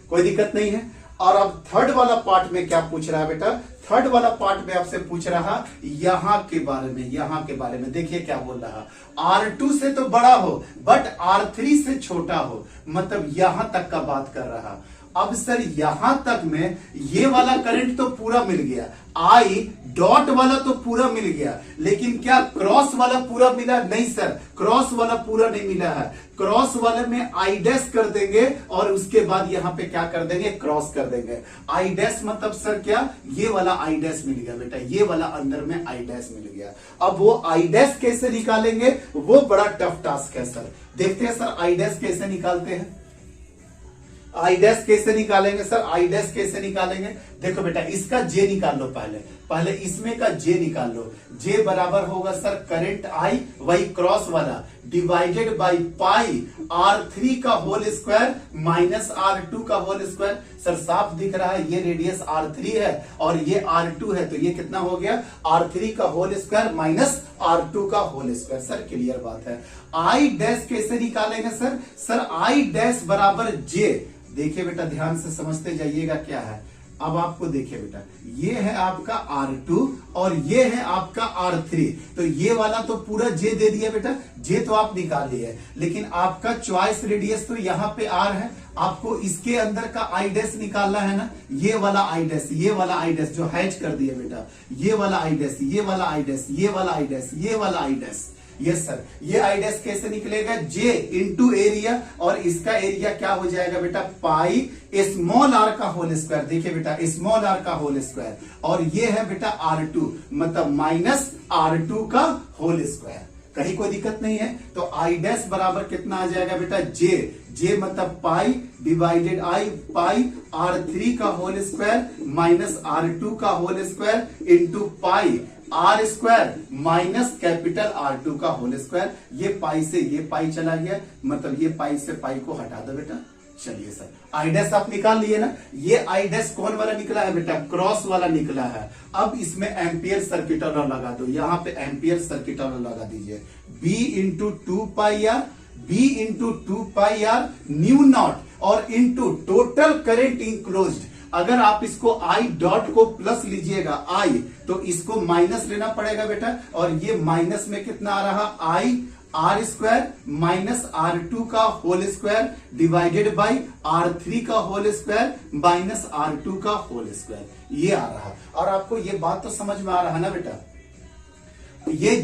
A: कोई दिक्कत नहीं है। और अब थर्ड वाला पार्ट में क्या पूछ रहा है बेटा, थर्ड वाला पार्ट में आपसे पूछ रहा यहां के बारे में, यहां के बारे में। देखिए क्या बोल रहा, R2 से तो बड़ा हो बट R3 से छोटा हो, मतलब यहां तक का बात कर रहा। अब सर यहां तक में ये वाला करंट तो पूरा मिल गया, आई डॉट वाला तो पूरा मिल गया, लेकिन क्या क्रॉस वाला पूरा मिला, नहीं सर, क्रॉस वाला पूरा नहीं मिला है। क्रॉस वाले में आई डैश कर देंगे और उसके बाद यहां पे क्या कर देंगे, क्रॉस कर देंगे। आई डैश मतलब सर क्या, ये वाला आई डैश मिल गया बेटा, ये वाला अंदर में आई डैश मिल गया। अब वो आई डैश कैसे निकालेंगे, वो बड़ा टफ टास्क है सर। देखते हैं सर आई डैश कैसे निकालते हैं, आई डैश कैसे निकालेंगे सर, आई डैश कैसे निकालेंगे। देखो बेटा इसका जे निकाल लो, पहले इसमें का जे निकाल लो। जे बराबर होगा सर करंट आई, वही क्रॉस वाला, डिवाइडेड बाई पाई R3 का होल स्क्वायर माइनस R2 का होल स्क्वायर। सर साफ दिख रहा है, ये रेडियस R3 है और ये R2 है, तो ये कितना हो गया, R3 का होल स्क्वायर माइनस R2 का होल स्क्वायर। सर क्लियर बात है। आई डैश कैसे निकालेंगे सर, सर आई डैश बराबर जे। देखिए बेटा ध्यान से समझते जाइएगा क्या है। अब आपको देखिए बेटा, ये है आपका R2 और ये है आपका R3, तो ये वाला तो पूरा जे दे दिया बेटा, जे तो आप निकाल लिए, लेकिन आपका चॉइस रेडियस तो यहाँ पे R है, आपको इसके अंदर का आई डैश निकालना है ना, ये वाला आई डैश, ये वाला आई डैश जो हैच कर दिया बेटा, ये वाला आई डैश, ये वाला आई डैश, ये वाला आई डैश, ये वाला आई डैश। यस सर, ये आई डैश कैसे निकलेगा, जे इंटू एरिया, और इसका एरिया क्या हो जाएगा बेटा, पाई स्मॉल r का होल स्क्वायर। देखिए बेटा स्मॉल r का होल स्क्वायर, और ये है बेटा R2 मतलब माइनस R2 का होल स्क्वायर। कहीं कोई दिक्कत नहीं है। तो आई डैश बराबर कितना आ जाएगा बेटा, जे मतलब पाई डिवाइडेड आई, पाई R3 का होल स्क्वायर माइनस R2 का whole square into pi R square minus capital R2 का होल स्क्वायर। ये पाई से ये पाई चला गया, मतलब ये पाई से पाई को हटा दो बेटा। चलिए सर आई डैश आप निकाल लिए ना, ये आई डैश कौन वाला निकला है बेटा, क्रॉस वाला निकला है। अब इसमें एम्पियर सर्किट लॉ लगा दो, यहाँ पे एम्पियर सर्किट लॉ लगा दीजिए, b into 2 pi R B into 2πr mu naught और इंटू टोटल करेंट इंक्लोज्ड। अगर आप इसको आई डॉट को प्लस लीजिएगा आई, तो इसको माइनस लेना पड़ेगा बेटा, और ये माइनस में कितना आ रहा आई आर स्क्वायर माइनस R2 का whole square divided by R3 का होल स्क्वायर माइनस R2 का होल स्क्वायर, ये आ रहा। और आपको ये बात तो समझ में आ रहा है ना बेटा, ये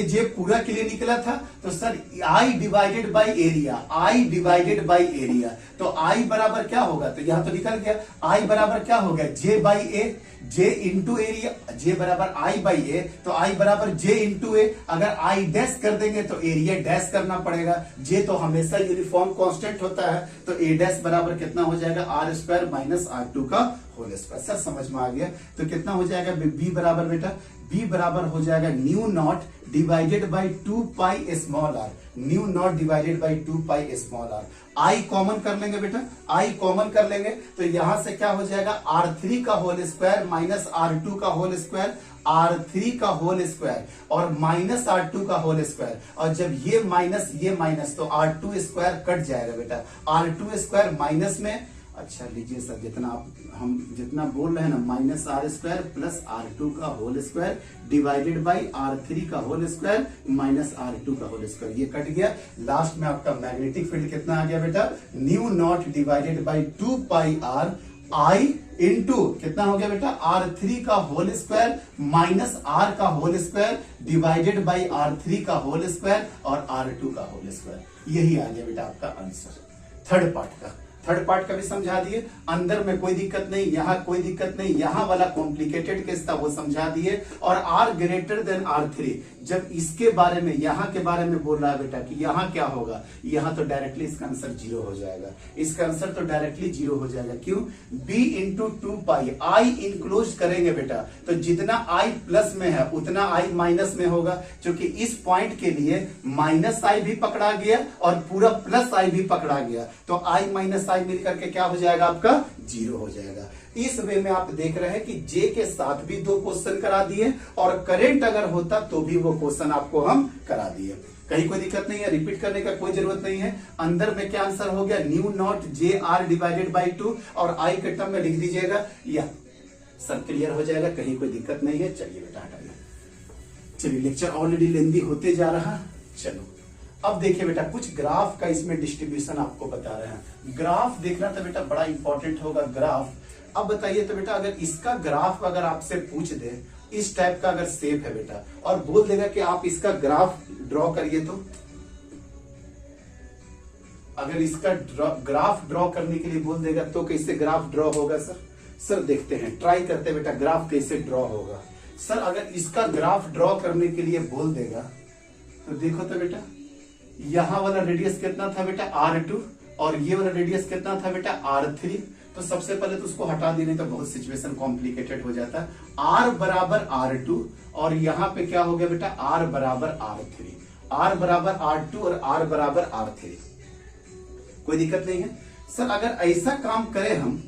A: जे पूरा के लिए निकला था, तो sir I divided by area, I divided by area, तो आई बराबर क्या होगा, तो यहां तो निकल गया, आई बराबर क्या हो गया J by A, J into area, J बराबर आई बाई ए, तो आई बराबर जे इंटू ए। अगर आई डैश कर देंगे तो एरिया डैश करना पड़ेगा, जे तो हमेशा यूनिफॉर्म कांस्टेंट होता है, तो ए डैश बराबर कितना हो जाएगा आर स्क्वायर माइनस R2 का होल स्क्वायर। सर समझ में आ गया, तो कितना हो जाएगा बी बराबर बेटा, बी बराबर हो जाएगा mu naught divided by 2π small R, mu naught divided by 2π small R. I common कर लेंगे बेटा, आई कॉमन कर लेंगे तो यहां से क्या हो जाएगा R3 का होल स्क्वायर माइनस R2 का होल स्क्वायर, R3 का होल स्क्वायर और माइनस R2 का होल स्क्वायर, और जब ये माइनस तो R2 स्क्वायर कट जाएगा बेटा, R2 स्क्वायर माइनस में, अच्छा लीजिए सर जितना बोल रहे हैं ना, minus R square plus R2 का whole square divided by R3 का होल स्क्वायर माइनस R2 का होल स्क्वायर, ये कट गया। लास्ट में आपका मैग्नेटिक फील्ड कितना आ गया बेटा, mu naught divided by 2πr I into कितना हो गया बेटा R3 का होल स्क्वायर माइनस R का whole square divided by R3 का होल स्क्वायर और R2 का होल स्क्वायर, यही आ गया बेटा आपका आंसर थर्ड पार्ट का। थर्ड पार्ट का भी समझा दिए, अंदर में कोई दिक्कत नहीं, यहां कोई दिक्कत नहीं, यहां वाला कॉम्प्लिकेटेड केस था वो समझा दिए। और R ग्रेटर देन R3, जब इसके बारे में यहां के बारे में बोल रहा है बेटा कि यहां क्या होगा, यहां तो डायरेक्टली इसका आंसर 0 हो जाएगा, इसका आंसर तो डायरेक्टली 0 हो जाएगा। क्यों, b इंटू 2π आई इंक्लोज करेंगे बेटा, तो जितना i प्लस में है उतना i माइनस में होगा, क्योंकि इस पॉइंट के लिए माइनस i भी पकड़ा गया और पूरा प्लस i भी पकड़ा गया, तो i माइनस i मिलकर के क्या हो जाएगा आपका 0 हो जाएगा। इस वे में आप देख रहे हैं कि जे के साथ भी 2 क्वेश्चन करा दिए और करंट अगर होता तो भी वो क्वेश्चन आपको हम करा दिए, कहीं कोई दिक्कत नहीं है, रिपीट करने का कोई जरूरत नहीं है। अंदर में क्या आंसर हो गया, new naught J R divided by 2 और आई के टर्म में लिख दीजिएगा, या सब क्लियर हो जाएगा, कहीं कोई दिक्कत नहीं है। चलिए बेटा हटाइए, चलिए लेक्चर ऑलरेडी लेंदी होते जा रहा। चलो अब देखिए बेटा, कुछ ग्राफ का इसमें डिस्ट्रीब्यूशन आपको बता रहे हैं। ग्राफ देखना तो बेटा बड़ा इंपॉर्टेंट होगा ग्राफ। अब बताइए तो बेटा, अगर इसका ग्राफ अगर आपसे पूछ दे, इस टाइप का अगर शेप है बेटा और बोल देगा कि आप इसका ग्राफ ड्रॉ करिए, तो अगर इसका ग्राफ ड्रॉ करने के लिए बोल देगा तो कैसे ग्राफ ड्रॉ होगा सर देखते हैं, ट्राई करते हैं बेटा ग्राफ कैसे ड्रॉ होगा। सर अगर इसका ग्राफ ड्रॉ करने के लिए बोल देगा तो देखो तो बेटा, यहां वाला रेडियस कितना था बेटा R2 और ये वाला रेडियस कितना था बेटा R3। तो सबसे पहले तो उसको हटा देने तो बहुत सिचुएशन कॉम्प्लिकेटेड हो जाता है। R बराबर R2 और यहां पे क्या हो गया बेटा R बराबर R3, R बराबर R2 और R बराबर R3, कोई दिक्कत नहीं है। सर अगर ऐसा काम करें हम,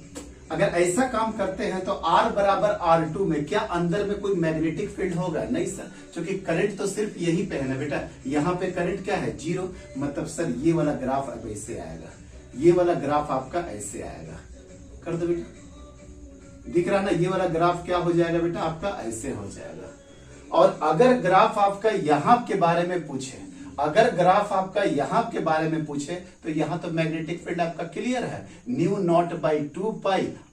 A: अगर ऐसा काम करते हैं तो R बराबर R2 में क्या अंदर में कोई मैग्नेटिक फील्ड होगा? नहीं सर, क्योंकि करंट तो सिर्फ यही पे है ना बेटा, यहाँ पे करंट क्या है 0, मतलब सर ये वाला ग्राफ अब ऐसे आएगा, ये वाला ग्राफ आपका ऐसे आएगा, कर दो बेटा, दिख रहा ना, ये वाला ग्राफ क्या हो जाएगा बेटा आपका ऐसे हो जाएगा। और अगर ग्राफ आपका यहां के बारे में पूछे, अगर ग्राफ आपका यहां के बारे में पूछे तो यहां तो मैग्नेटिक फील्ड आपका क्लियर है, mu naught by 2π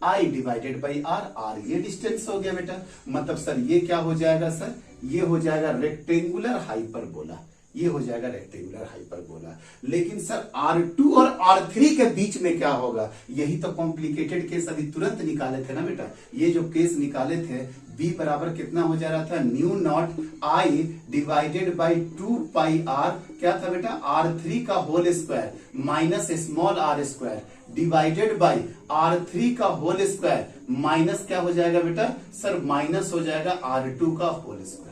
A: I divided by r, ये डिस्टेंस हो गया बेटा, मतलब सर ये क्या हो जाएगा सर, ये हो जाएगा रेक्टेंगुलर हाइपरबोला, ये हो जाएगा रेक्टेंगुलर हाइपरबोला। लेकिन सर R2 और R3 के बीच में क्या होगा, यही तो कॉम्प्लिकेटेड केस अभी तुरंत निकाले थे ना बेटा, ये जो केस निकाले थे b बराबर कितना हो जा रहा था, mu naught I divided by 2πr, क्या था बेटा R3 का whole square minus small r square divided by R3 का होल स्क्वायर माइनस क्या हो जाएगा बेटा सर, माइनस हो जाएगा R2 का होल स्क्वायर,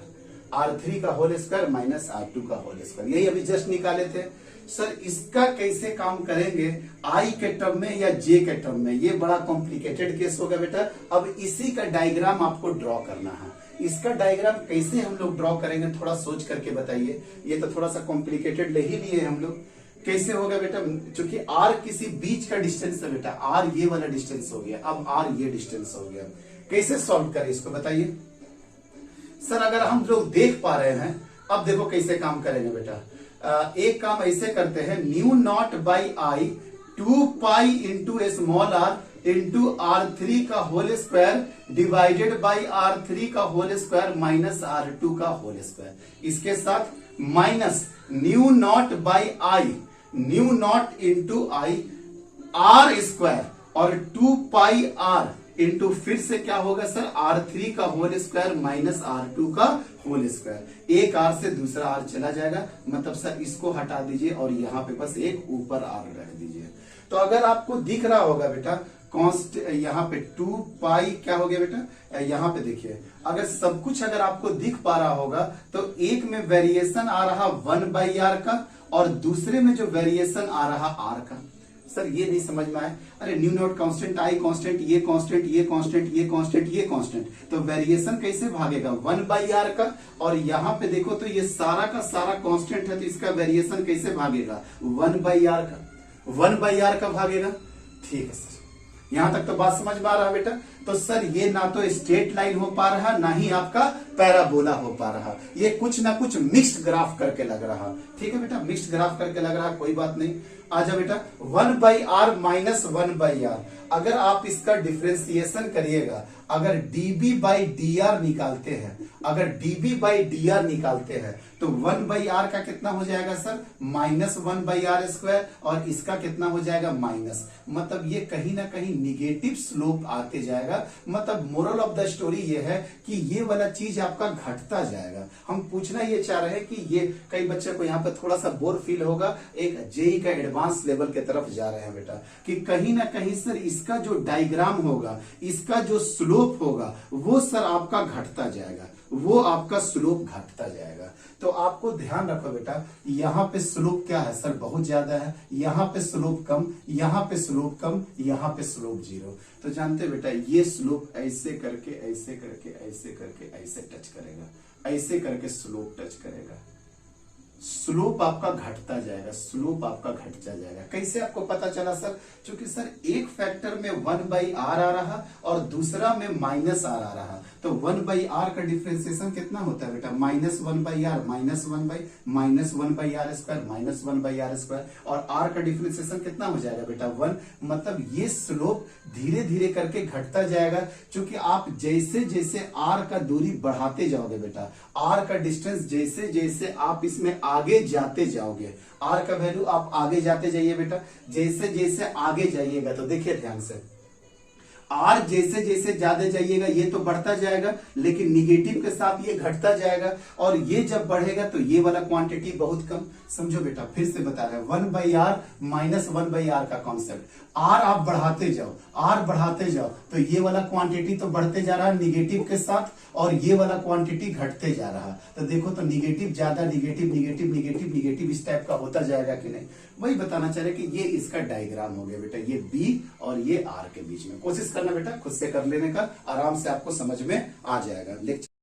A: R3 का होल स्क्वायर माइनस R2 का होल स्क्वायर, यही अभी जस्ट निकाले थे। सर इसका कैसे काम करेंगे, I के टर्म में या J के टर्म में, ये बड़ा कॉम्प्लिकेटेड केस होगा बेटा। अब इसी का डायग्राम आपको ड्रॉ करना है, इसका डायग्राम कैसे हम लोग ड्रॉ करेंगे थोड़ा सोच करके बताइए, ये तो थोड़ा सा कॉम्प्लिकेटेड ले ही लिए हम लोग। कैसे होगा बेटा, चूंकि आर किसी बीच का डिस्टेंस है बेटा, आर ये वाला डिस्टेंस हो गया, अब आर ये डिस्टेंस हो गया। कैसे सॉल्व करें इसको बताइए सर। अगर हम लोग देख पा रहे हैं, अब देखो कैसे काम करेंगे बेटा। एक काम ऐसे करते हैं, mu naught by I 2 pi into small R into R3 का whole square divided by R3 का होल स्क्वायर माइनस R2 का होल स्क्वायर। इसके साथ minus mu naught by I, mu naught into I R square और 2 पाई आर इंटू फिर से क्या होगा सर, R3 का होल स्क्वायर माइनस R2 का होल स्क्वायर। एक आर से दूसरा आर चला जाएगा, मतलब सर इसको हटा दीजिए और यहाँ पे बस एक ऊपर आर रख दीजिए। तो अगर आपको दिख रहा होगा बेटा कॉन्स्ट, यहाँ पे 2 पाई क्या हो गया बेटा, यहाँ पे देखिए अगर सब कुछ अगर आपको दिख पा रहा होगा तो एक में वेरिएशन आ रहा 1/r का और दूसरे में जो वेरिएशन आ रहा r का। सर ये नहीं समझ में आया, अरे न्यू नोट कांस्टेंट, आई कांस्टेंट, ये कांस्टेंट, ये कांस्टेंट, ये कांस्टेंट, ये कांस्टेंट, तो वेरिएशन कैसे भागेगा 1/r का, और यहाँ पे देखो तो ये सारा का सारा कांस्टेंट है तो इसका वेरिएशन कैसे भागेगा 1/r का, 1/r का भागेगा। ठीक है सर, यहां तक तो बात समझ में आ रहा है बेटा। तो सर ये ना तो स्ट्रेट लाइन हो पा रहा, ना ही आपका पैराबोला हो पा रहा, ये कुछ ना कुछ मिक्स्ड ग्राफ करके लग रहा। ठीक है बेटा, मिक्स्ड ग्राफ करके लग रहा, कोई बात नहीं। आजा बेटा 1/r माइनस 1/r, अगर आप इसका डिफरेंशिएशन करिएगा, अगर dB/dr निकालते हैं, अगर dB/dr निकालते हैं तो 1/r का कितना हो जाएगा सर, माइनस 1/r स्क्वायर, और इसका कितना हो जाएगा माइनस, मतलब ये कहीं ना कहीं निगेटिव स्लोप आते जाएगा। मतलब मोरल ऑफ द स्टोरी ये है कि ये वाला चीज आपका घटता जाएगा। हम पूछना ये चाह रहे हैं कि ये कई बच्चे को यहाँ पे थोड़ा सा बोर फील होगा, एक जेई का एडवांस लेवल के तरफ जा रहे हैं बेटा, कि कहीं ना कहीं सर इसका जो डायग्राम होगा, इसका जो स्लोप होगा वो सर आपका घटता जाएगा, वो आपका स्लोप घटता जाएगा। तो आपको ध्यान रखो बेटा, यहाँ पे स्लोप क्या है सर, बहुत ज्यादा है, यहाँ पे स्लोप कम, यहाँ पे स्लोप कम, यहाँ पे स्लोप 0। तो जानते बेटा ये स्लोप ऐसे करके ऐसे करके ऐसे करके ऐसे टच करेगा, ऐसे करके स्लोप टच करेगा, स्लोप आपका घटता जाएगा, स्लोप आपका घटता जाएगा। कैसे आपको पता चला सर, क्योंकि सर एक फैक्टर में 1/r आ रहा और दूसरा में माइनस r आ रहा, तो 1/r का डिफरेंशिएशन कितना होता है बेटा, minus 1/r minus 1/r square minus 1/r square, और r का डिफरेंशिएशन कितना हो जाएगा बेटा 1। मतलब ये स्लोप धीरे धीरे करके घटता जाएगा, क्योंकि आप जैसे जैसे r का दूरी बढ़ाते जाओगे बेटा, r का डिस्टेंस जैसे जैसे आप इसमें आगे जाते जाओगे, r का वैल्यू आप आगे जाते जाइए बेटा, जैसे जैसे आगे जाइएगा तो देखिए ध्यान से, आर जैसे जैसे ज्यादा जाइएगा ये तो बढ़ता जाएगा, लेकिन निगेटिव के साथ ये घटता जाएगा, और ये जब बढ़ेगा तो ये वाला क्वांटिटी बहुत कम। समझो बेटा, फिर से बता रहे हैं 1/r माइनस 1/r का कॉन्सेप्ट, आर आप बढ़ाते जाओ, आर बढ़ाते जाओ तो ये वाला क्वांटिटी तो बढ़ते जा रहा है निगेटिव के साथ, और ये वाला क्वांटिटी घटते जा रहा। तो देखो तो निगेटिव ज्यादा, निगेटिव निगेटिव निगेटिव निगेटिव इस टाइप का होता जाएगा कि नहीं, वही बताना चाह रहे कि ये इसका डायग्राम हो गया बेटा, ये बी और ये आर के बीच में। कोशिश करना बेटा खुद से कर लेने का, आराम से आपको समझ में आ जाएगा। लेक्चर